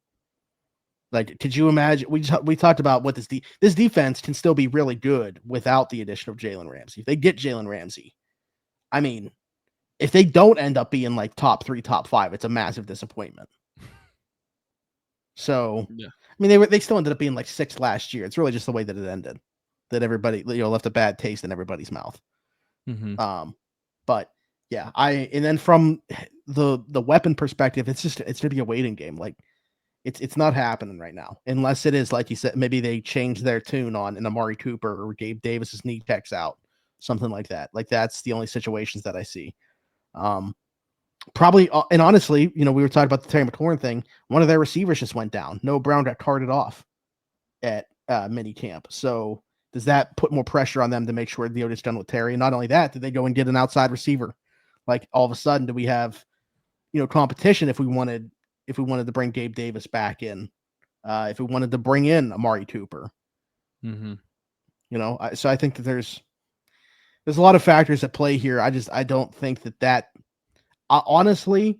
Speaker 3: Like, could you imagine? We talked about what this defense can still be really good without the addition of Jalen Ramsey. If they get Jalen Ramsey, I mean, if they don't end up being like top 3, top 5, it's a massive disappointment. So, yeah. I mean, they still ended up being like 6 last year. It's really just the way that it ended, that everybody left a bad taste in everybody's mouth.
Speaker 2: Mm-hmm.
Speaker 3: But yeah, and then from the weapon perspective, it's gonna be a waiting game. Like, it's not happening right now, unless it is, like you said, maybe they change their tune on an Amari Cooper or Gabe Davis's knee checks out, something like that. Like, that's the only situations that I see. Probably, and honestly, we were talking about the Terry McLaurin thing. One of their receivers just went down. Noah Brown got carted off at minicamp. So does that put more pressure on them to make sure the deal is done with Terry? And not only that, did they go and get an outside receiver? Like, all of a sudden, do we have, competition if we wanted to bring Gabe Davis back in, if we wanted to bring in Amari Cooper?
Speaker 2: Mm-hmm.
Speaker 3: So I think that there's a lot of factors at play here. I don't think that honestly,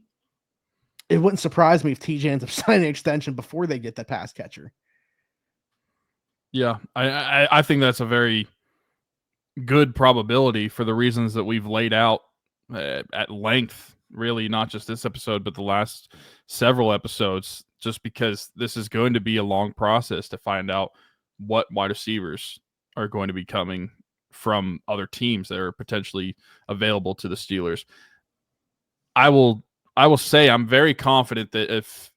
Speaker 3: it wouldn't surprise me if TJ ends up signing an extension before they get that pass catcher.
Speaker 2: Yeah, I think that's a very good probability for the reasons that we've laid out at length, really, not just this episode, but the last several episodes, just because this is going to be a long process to find out what wide receivers are going to be coming from other teams that are potentially available to the Steelers. I will say I'm very confident that if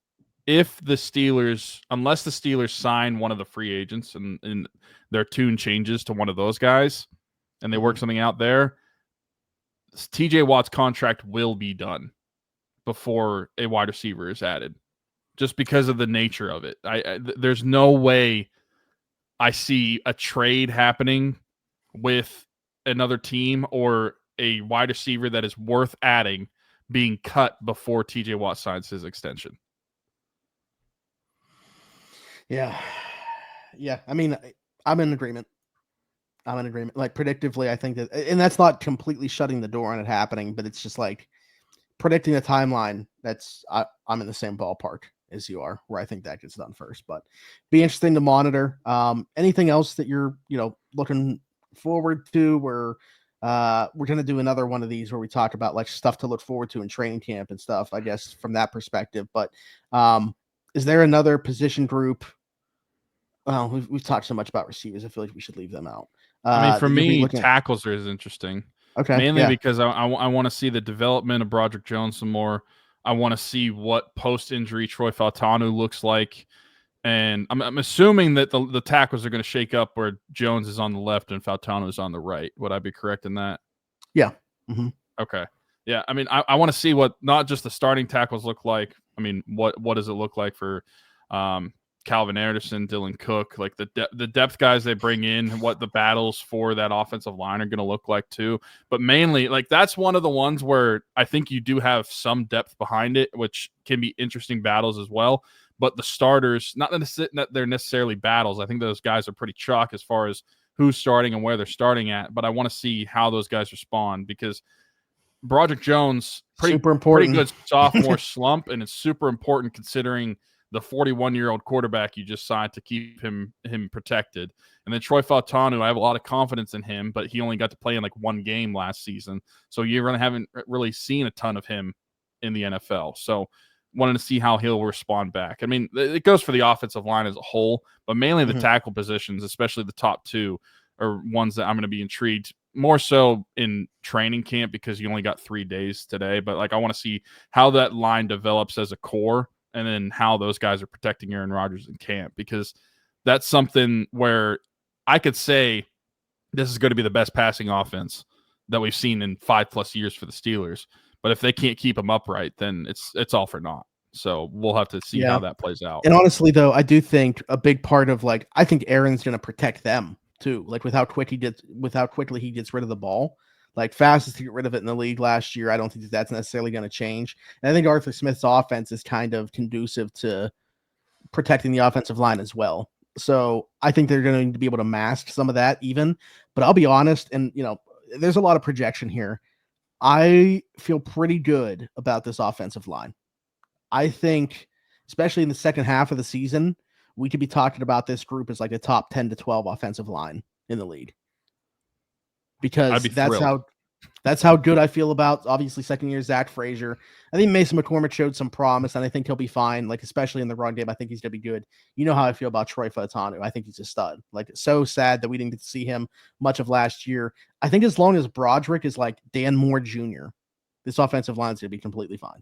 Speaker 2: the Steelers, unless the Steelers sign one of the free agents and their tune changes to one of those guys and they work something out there, TJ Watt's contract will be done before a wide receiver is added, just because of the nature of it. There's no way I see a trade happening with another team or a wide receiver that is worth adding being cut before TJ Watt signs his extension.
Speaker 3: Yeah. I mean, I'm in agreement. Like, predictively, I think that, and that's not completely shutting the door on it happening, but it's just like predicting the timeline. I'm in the same ballpark as you are, where I think that gets done first. But be interesting to monitor. Anything else that you're looking forward to? We're going to do another one of these where we talk about like stuff to look forward to in training camp and stuff, I guess, from that perspective. But is there another position group? Well, we've talked so much about receivers. I feel like we should leave them out.
Speaker 2: I mean, for me, tackles are as interesting.
Speaker 3: Okay.
Speaker 2: Mainly because I want to see the development of Broderick Jones some more. I want to see what post-injury Troy Fautanu looks like. And I'm assuming that the tackles are going to shake up where Jones is on the left and Fautanu is on the right. Would I be correct in that?
Speaker 3: Yeah. Mm-hmm.
Speaker 2: Okay. Yeah. I mean, I want to see what not just the starting tackles look like. I mean, what does it look like for Calvin Anderson, Dylan Cook, like the depth guys they bring in, what the battles for that offensive line are going to look like too. But mainly, like, that's one of the ones where I think you do have some depth behind it, which can be interesting battles as well. But the starters, not that they're necessarily battles. I think those guys are pretty chalk as far as who's starting and where they're starting at. But I want to see how those guys respond, because Broderick Jones, pretty good sophomore slump, and it's super important considering the 41-year-old quarterback you just signed to keep him protected. And then Troy Fautanu, I have a lot of confidence in him, but he only got to play in like one game last season. So you haven't really seen a ton of him in the NFL. So wanted to see how he'll respond back. I mean, it goes for the offensive line as a whole, but mainly the tackle positions, especially the top two, are ones that I'm going to be intrigued more so in training camp, because you only got 3 days today. But like, I want to see how that line develops as a core, and then how those guys are protecting Aaron Rodgers in camp, because that's something where I could say this is going to be the best passing offense that we've seen in 5+ years for the Steelers. But if they can't keep them upright, then it's all for naught. So we'll have to see how that plays out.
Speaker 3: And honestly, though, I do think a big part of, like, I think Aaron's going to protect them too. Like, with how quickly he gets rid of the ball. Like, fastest to get rid of it in the league last year. I don't think that's necessarily going to change. And I think Arthur Smith's offense is kind of conducive to protecting the offensive line as well. So I think they're going to be able to mask some of that even. But I'll be honest, and there's a lot of projection here. I feel pretty good about this offensive line. I think, especially in the second half of the season, we could be talking about this group as like the top 10 to 12 offensive line in the league. Because that's how good I feel about, obviously, second year Zach Frazier. I think Mason McCormick showed some promise, and I think he'll be fine, like especially in the run game. I think he's going to be good. You know how I feel about Troy Fautanu. I think he's a stud. Like, it's so sad that we didn't get to see him much of last year. I think as long as Broderick is like Dan Moore Jr., this offensive line is going to be completely fine.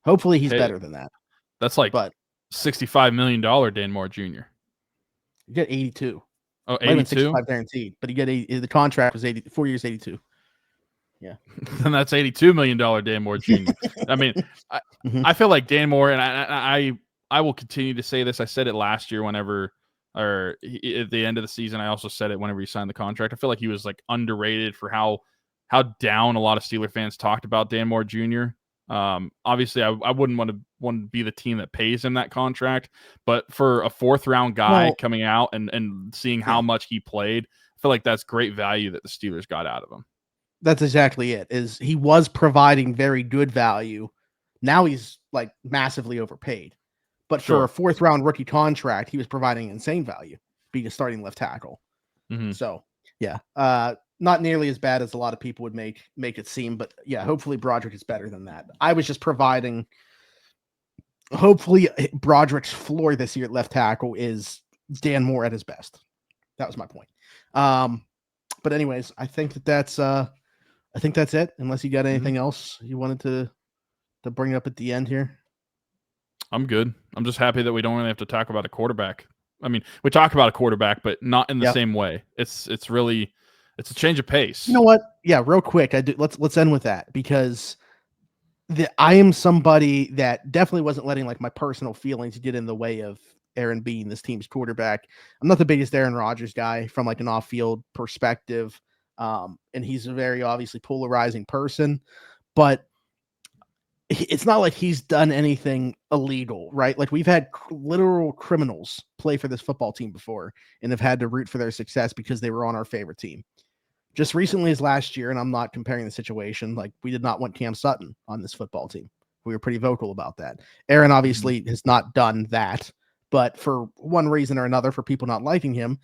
Speaker 3: Hopefully he's better than that.
Speaker 2: That's like $65 million Dan Moore Jr.
Speaker 3: You get 82.
Speaker 2: Oh, 82?
Speaker 3: 65 guaranteed, but you get the contract was 4 years, 82. Yeah.
Speaker 2: Then that's $82 million Dan Moore Jr. I mean, I feel like Dan Moore, and I will continue to say this. I said it last year at the end of the season. I also said it whenever he signed the contract. I feel like he was like underrated for how down a lot of Steeler fans talked about Dan Moore Jr. Obviously, I wouldn't want to be the team that pays him that contract, but for a fourth round guy coming out and seeing how much he played, I feel like that's great value that the Steelers got out of him.
Speaker 3: That's exactly it. Is he was providing very good value. Now he's like massively overpaid, but for a fourth round rookie contract, he was providing insane value, being a starting left tackle. Mm-hmm. So yeah, not nearly as bad as a lot of people would make it seem, but yeah, hopefully Broderick is better than that. I was just providing. Hopefully Broderick's floor this year at left tackle is Dan Moore at his best. That was my point. But anyways, I think that's it. Unless you got anything else you wanted to bring up at the end here.
Speaker 2: I'm good. I'm just happy that we don't really have to talk about a quarterback. I mean, we talk about a quarterback, but not in the same way. It's a change of pace.
Speaker 3: You know what? Yeah, real quick. Let's end with that, because I am somebody that definitely wasn't letting like my personal feelings get in the way of Aaron being this team's quarterback. I'm not the biggest Aaron Rodgers guy from like an off-field perspective. And he's a very obviously polarizing person, but it's not like he's done anything illegal, right? Like, we've had literal criminals play for this football team before and have had to root for their success because they were on our favorite team. Just recently as last year, and I'm not comparing the situation, like, we did not want Cam Sutton on this football team. We were pretty vocal about that. Aaron obviously has not done that, but for one reason or another, for people not liking him,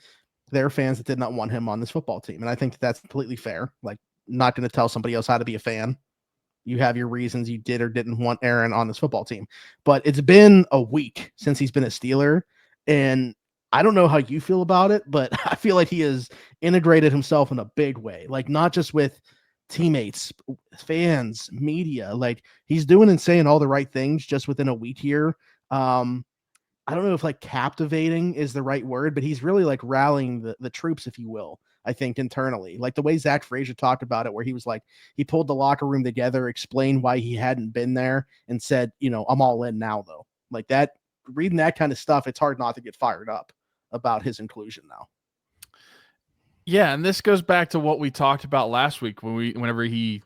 Speaker 3: there are fans that did not want him on this football team. And I think that's completely fair. Like, not going to tell somebody else how to be a fan. You have your reasons you did or didn't want Aaron on this football team. But it's been a week since he's been a Steeler, and I don't know how you feel about it, but I feel like he has integrated himself in a big way. Like, not just with teammates, fans, media. Like, he's doing and saying all the right things just within a week here. I don't know if like captivating is the right word, but he's really like rallying the troops, if you will, I think internally. Like the way Zach Frazier talked about it, where he was like, he pulled the locker room together, explained why he hadn't been there, and said, I'm all in now though. Like that, reading that kind of stuff, it's hard not to get fired up about his inclusion now.
Speaker 2: Yeah, and this goes back to what we talked about last week whenever he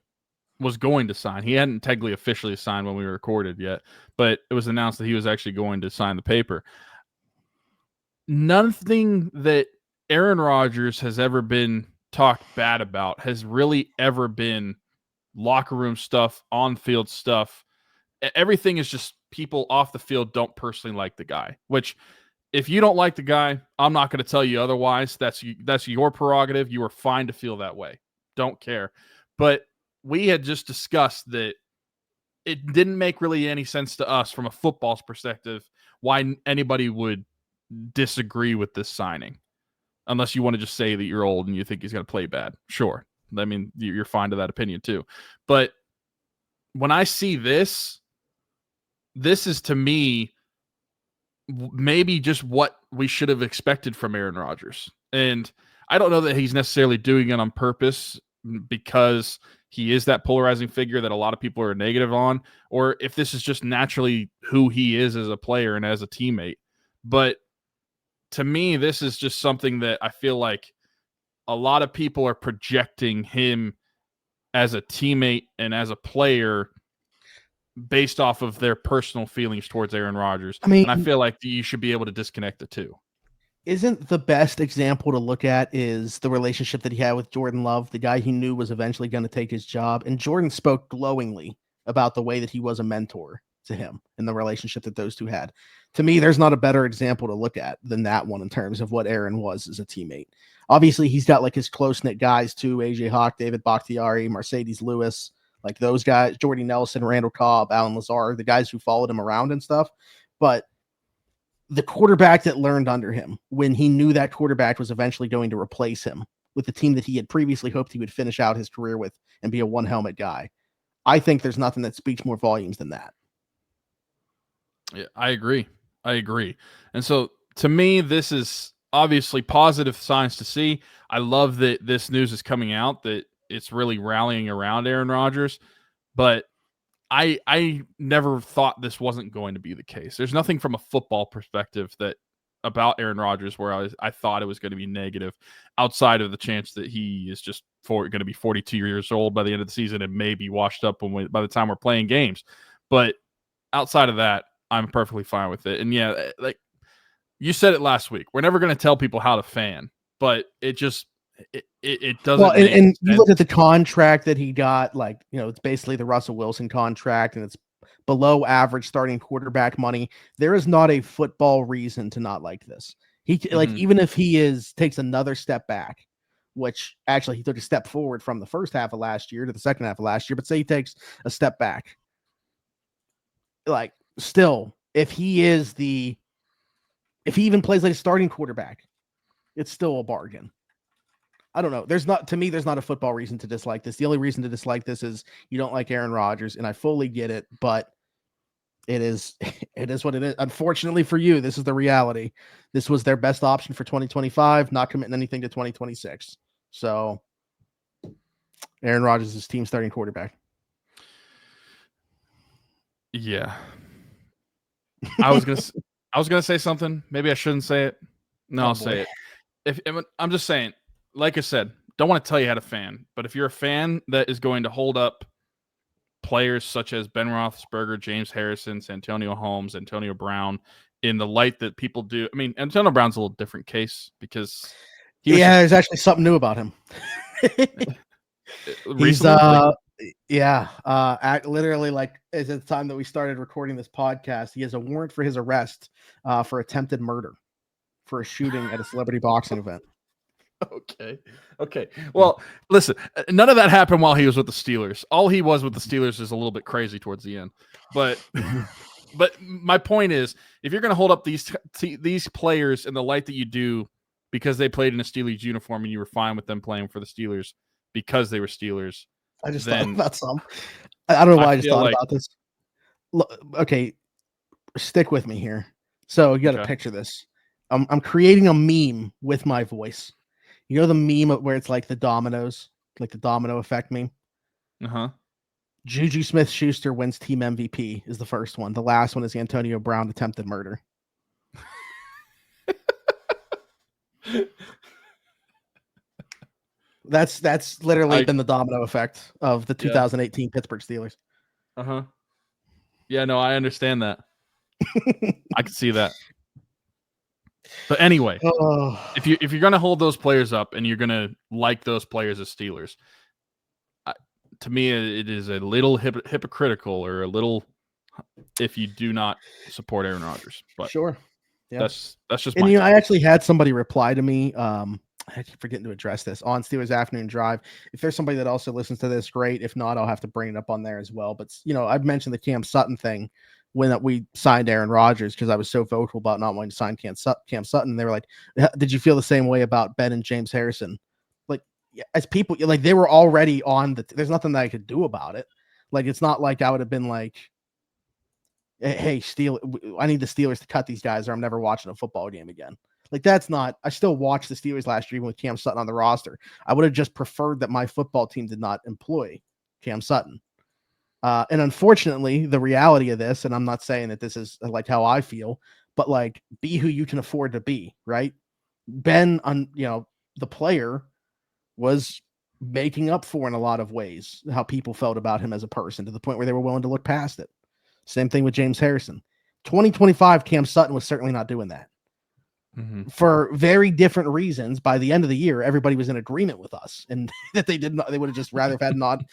Speaker 2: was going to sign. He hadn't technically officially signed when we recorded yet, but it was announced that he was actually going to sign the paper. Nothing that Aaron Rodgers has ever been talked bad about has really ever been locker room stuff, on-field stuff. Everything is just people off the field don't personally like the guy, which if you don't like the guy, I'm not going to tell you otherwise. That's your prerogative. You are fine to feel that way. Don't care. But we had just discussed that it didn't make really any sense to us from a football's perspective why anybody would disagree with this signing, unless you want to just say that you're old and you think he's going to play bad. Sure. I mean, you're fine to that opinion too. But when I see this is to me maybe just what we should have expected from Aaron Rodgers. And I don't know that he's necessarily doing it on purpose because he is that polarizing figure that a lot of people are negative on, or if this is just naturally who he is as a player and as a teammate. But to me, this is just something that I feel like a lot of people are projecting him as a teammate and as a player based off of their personal feelings towards Aaron Rodgers.
Speaker 3: I mean,
Speaker 2: and I feel like you should be able to disconnect the two.
Speaker 3: Isn't the best example to look at is the relationship that he had with Jordan Love, the guy he knew was eventually going to take his job. And Jordan spoke glowingly about the way that he was a mentor to him and the relationship that those two had. To me, there's not a better example to look at than that one in terms of what Aaron was as a teammate. Obviously, he's got like his close-knit guys too, AJ Hawk, David Bakhtiari, Mercedes Lewis, like those guys, Jordy Nelson, Randall Cobb, Alan Lazar, the guys who followed him around and stuff. But the quarterback that learned under him, when he knew that quarterback was eventually going to replace him with the team that he had previously hoped he would finish out his career with and be a one-helmet guy, I think there's nothing that speaks more volumes than that.
Speaker 2: Yeah, I agree. And so to me, this is obviously positive signs to see. I love that this news is coming out, that it's really rallying around Aaron Rodgers, but I never thought this wasn't going to be the case. There's nothing from a football perspective that about Aaron Rodgers where I thought it was going to be negative, outside of the chance that he is just going to be 42 years old by the end of the season and maybe washed up by the time we're playing games. But outside of that, I'm perfectly fine with it. And yeah, like you said it last week, we're never going to tell people how to fan, but it just it doesn't.
Speaker 3: Well, and you look at the contract that he got, like, you know, it's basically the Russell Wilson contract, and it's below average starting quarterback money. There is not a football reason to not like this. He like, even if he takes another step back, which actually he took a step forward from the first half of last year to the second half of last year, but say he takes a step back, like, still, if he even plays like a starting quarterback, it's still a bargain. I don't know. There's not a football reason to dislike this. The only reason to dislike this is you don't like Aaron Rodgers, and I fully get it, but it is what it is. Unfortunately for you, this is the reality. This was their best option for 2025, not committing anything to 2026. So Aaron Rodgers is team starting quarterback.
Speaker 2: Yeah. I was gonna say something. Maybe I shouldn't say it. No, I'll say it. I'm just saying, like I said, don't want to tell you how to fan, but if you're a fan that is going to hold up players such as Ben Roethlisberger, James Harrison, Santonio Holmes, Antonio Brown in the light that people do, I mean, Antonio Brown's a little different case because
Speaker 3: there's actually something new about him.
Speaker 2: Recently,
Speaker 3: literally, like, as at the time that we started recording this podcast, he has a warrant for his arrest for attempted murder for a shooting at a celebrity boxing event.
Speaker 2: Okay. Well, listen, none of that happened while he was with the Steelers. All he was with the Steelers is a little bit crazy towards the end. But my point is, if you're going to hold up these players in the light that you do because they played in a Steelers uniform and you were fine with them playing for the Steelers because they were Steelers.
Speaker 3: I just thought about some. I don't know why I just thought
Speaker 2: like,
Speaker 3: about this. Look, okay, stick with me here. So you got to picture this. I'm creating a meme with my voice. You know the meme where it's like the dominoes, like the domino effect meme?
Speaker 2: Uh-huh.
Speaker 3: Juju Smith-Schuster wins team MVP is the first one. The last one is Antonio Brown attempted murder. That's literally been the domino effect of the 2018 Pittsburgh Steelers.
Speaker 2: Uh-huh. Yeah, no, I understand that. I can see that. But anyway, if you're going to hold those players up and you're going to like those players as Steelers, to me, it is a little hypocritical or a little if you do not support Aaron Rodgers. But
Speaker 3: sure, yeah,
Speaker 2: that's just.
Speaker 3: And I actually had somebody reply to me. I keep forgetting to address this on Steelers Afternoon Drive. If there's somebody that also listens to this, great. If not, I'll have to bring it up on there as well. But I've mentioned the Cam Sutton thing when we signed Aaron Rodgers because I was so vocal about not wanting to sign Cam Sutton. They were like, "Did you feel the same way about Ben and James Harrison?" Like, as people, like, they were already on there's nothing that I could do about it. Like, it's not like I would have been like, "Hey, I need the Steelers to cut these guys, or I'm never watching a football game again." Like, that's not. I still watched the Steelers last year even with Cam Sutton on the roster. I would have just preferred that my football team did not employ Cam Sutton. And unfortunately, the reality of this, and I'm not saying that this is like how I feel, but like, be who you can afford to be, right? Ben, the player, was making up for in a lot of ways how people felt about him as a person, to the point where they were willing to look past it. Same thing with James Harrison. 2025, Cam Sutton was certainly not doing that. For very different reasons. By the end of the year, everybody was in agreement with us, and that they did not. They would have just rather have not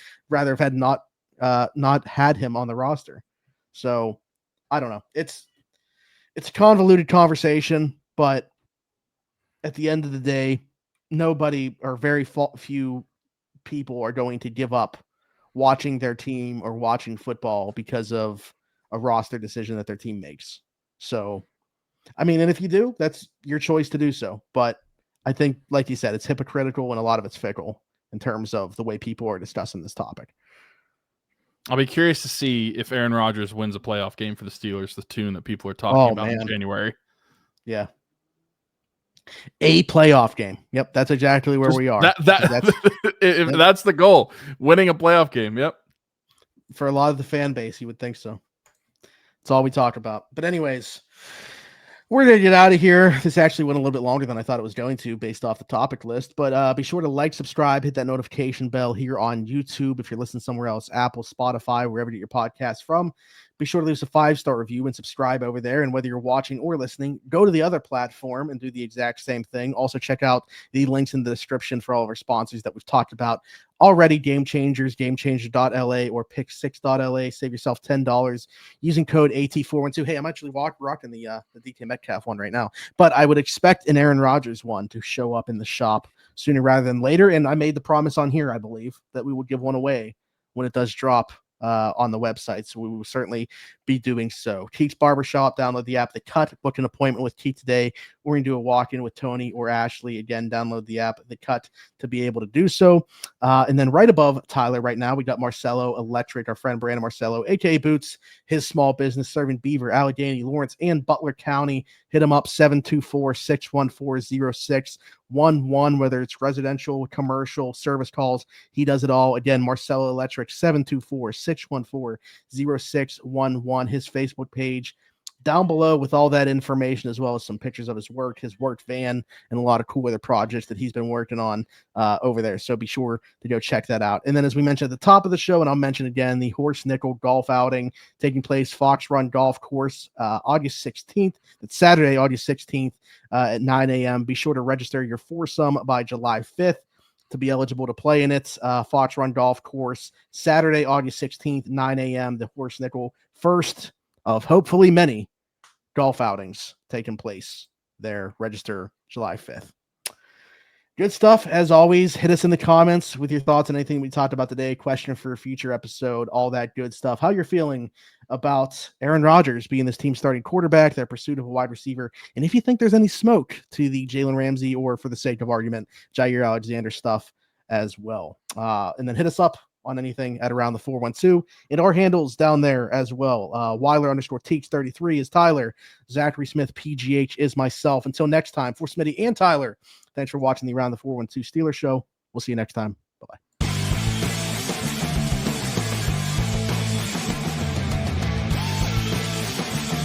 Speaker 3: had him on the roster. So I don't know. It's a convoluted conversation, but at the end of the day, nobody or very few people are going to give up watching their team or watching football because of a roster decision that their team makes. So. I mean, and if you do, that's your choice to do so. But I think, like you said, it's hypocritical and a lot of it's fickle in terms of the way people are discussing this topic.
Speaker 2: I'll be curious to see if Aaron Rodgers wins a playoff game for the Steelers, the tune that people are talking about in January.
Speaker 3: Yeah. A playoff game. Yep, that's exactly where we are.
Speaker 2: That's the goal, winning a playoff game. Yep.
Speaker 3: For a lot of the fan base, you would think so. That's all we talk about. But anyways, we're going to get out of here. This actually went a little bit longer than I thought it was going to based off the topic list, but be sure to like, subscribe, hit that notification bell here on YouTube. If you're listening somewhere else, Apple, Spotify, wherever you get your podcasts from, be sure to leave us a 5-star review and subscribe over there. And whether you're watching or listening, go to the other platform and do the exact same thing. Also check out the links in the description for all of our sponsors that we've talked about already. Game Changers, GameChanger.la or Pick6.la. Save yourself $10 using code AT412. Hey, I'm actually rocking the DK Metcalf one right now, but I would expect an Aaron Rodgers one to show up in the shop sooner rather than later. And I made the promise on here, I believe, that we would give one away when it does drop on the website. So we will certainly be doing so. Keith's Barbershop, download the app. The Cut, book an appointment with Keith today. We're going to do a walk-in with Tony or Ashley. Again, download the app, The Cut, to be able to do so. And then right above Tyler right now, we got Marcelo Electric, our friend Brandon Marcelo, a.k.a. Boots, his small business serving Beaver, Allegheny, Lawrence, and Butler County. Hit him up, 724-614-0611, whether it's residential, commercial, service calls. He does it all. Again, Marcelo Electric, 724-614-0611. His Facebook page down below with all that information, as well as some pictures of his work van, and a lot of cool other projects that he's been working on over there. So be sure to go check that out. And then, as we mentioned at the top of the show, and I'll mention again, the Horse Nickel golf outing taking place, Fox Run Golf Course, August 16th. That's Saturday, August 16th at 9 a.m. Be sure to register your foursome by July 5th. To be eligible to play in it. Fox Run Golf Course, Saturday, August 16th, 9 a.m. The Horse Nickel, first of hopefully many golf outings taking place there. Register July 5th. Good stuff. As always, hit us in the comments with your thoughts on anything we talked about today, question for a future episode, all that good stuff. How you're feeling about Aaron Rodgers being this team's starting quarterback, their pursuit of a wide receiver, and if you think there's any smoke to the Jalen Ramsey or, for the sake of argument, Jaire Alexander stuff as well. And then hit us up on anything at around the 412 and our handles down there as well. Weiler_Teach33 is Tyler. Zachary Smith PGH is myself. Until next time, for Smitty and Tyler, thanks for watching the Around the 412 Steelers show. We'll see you next time.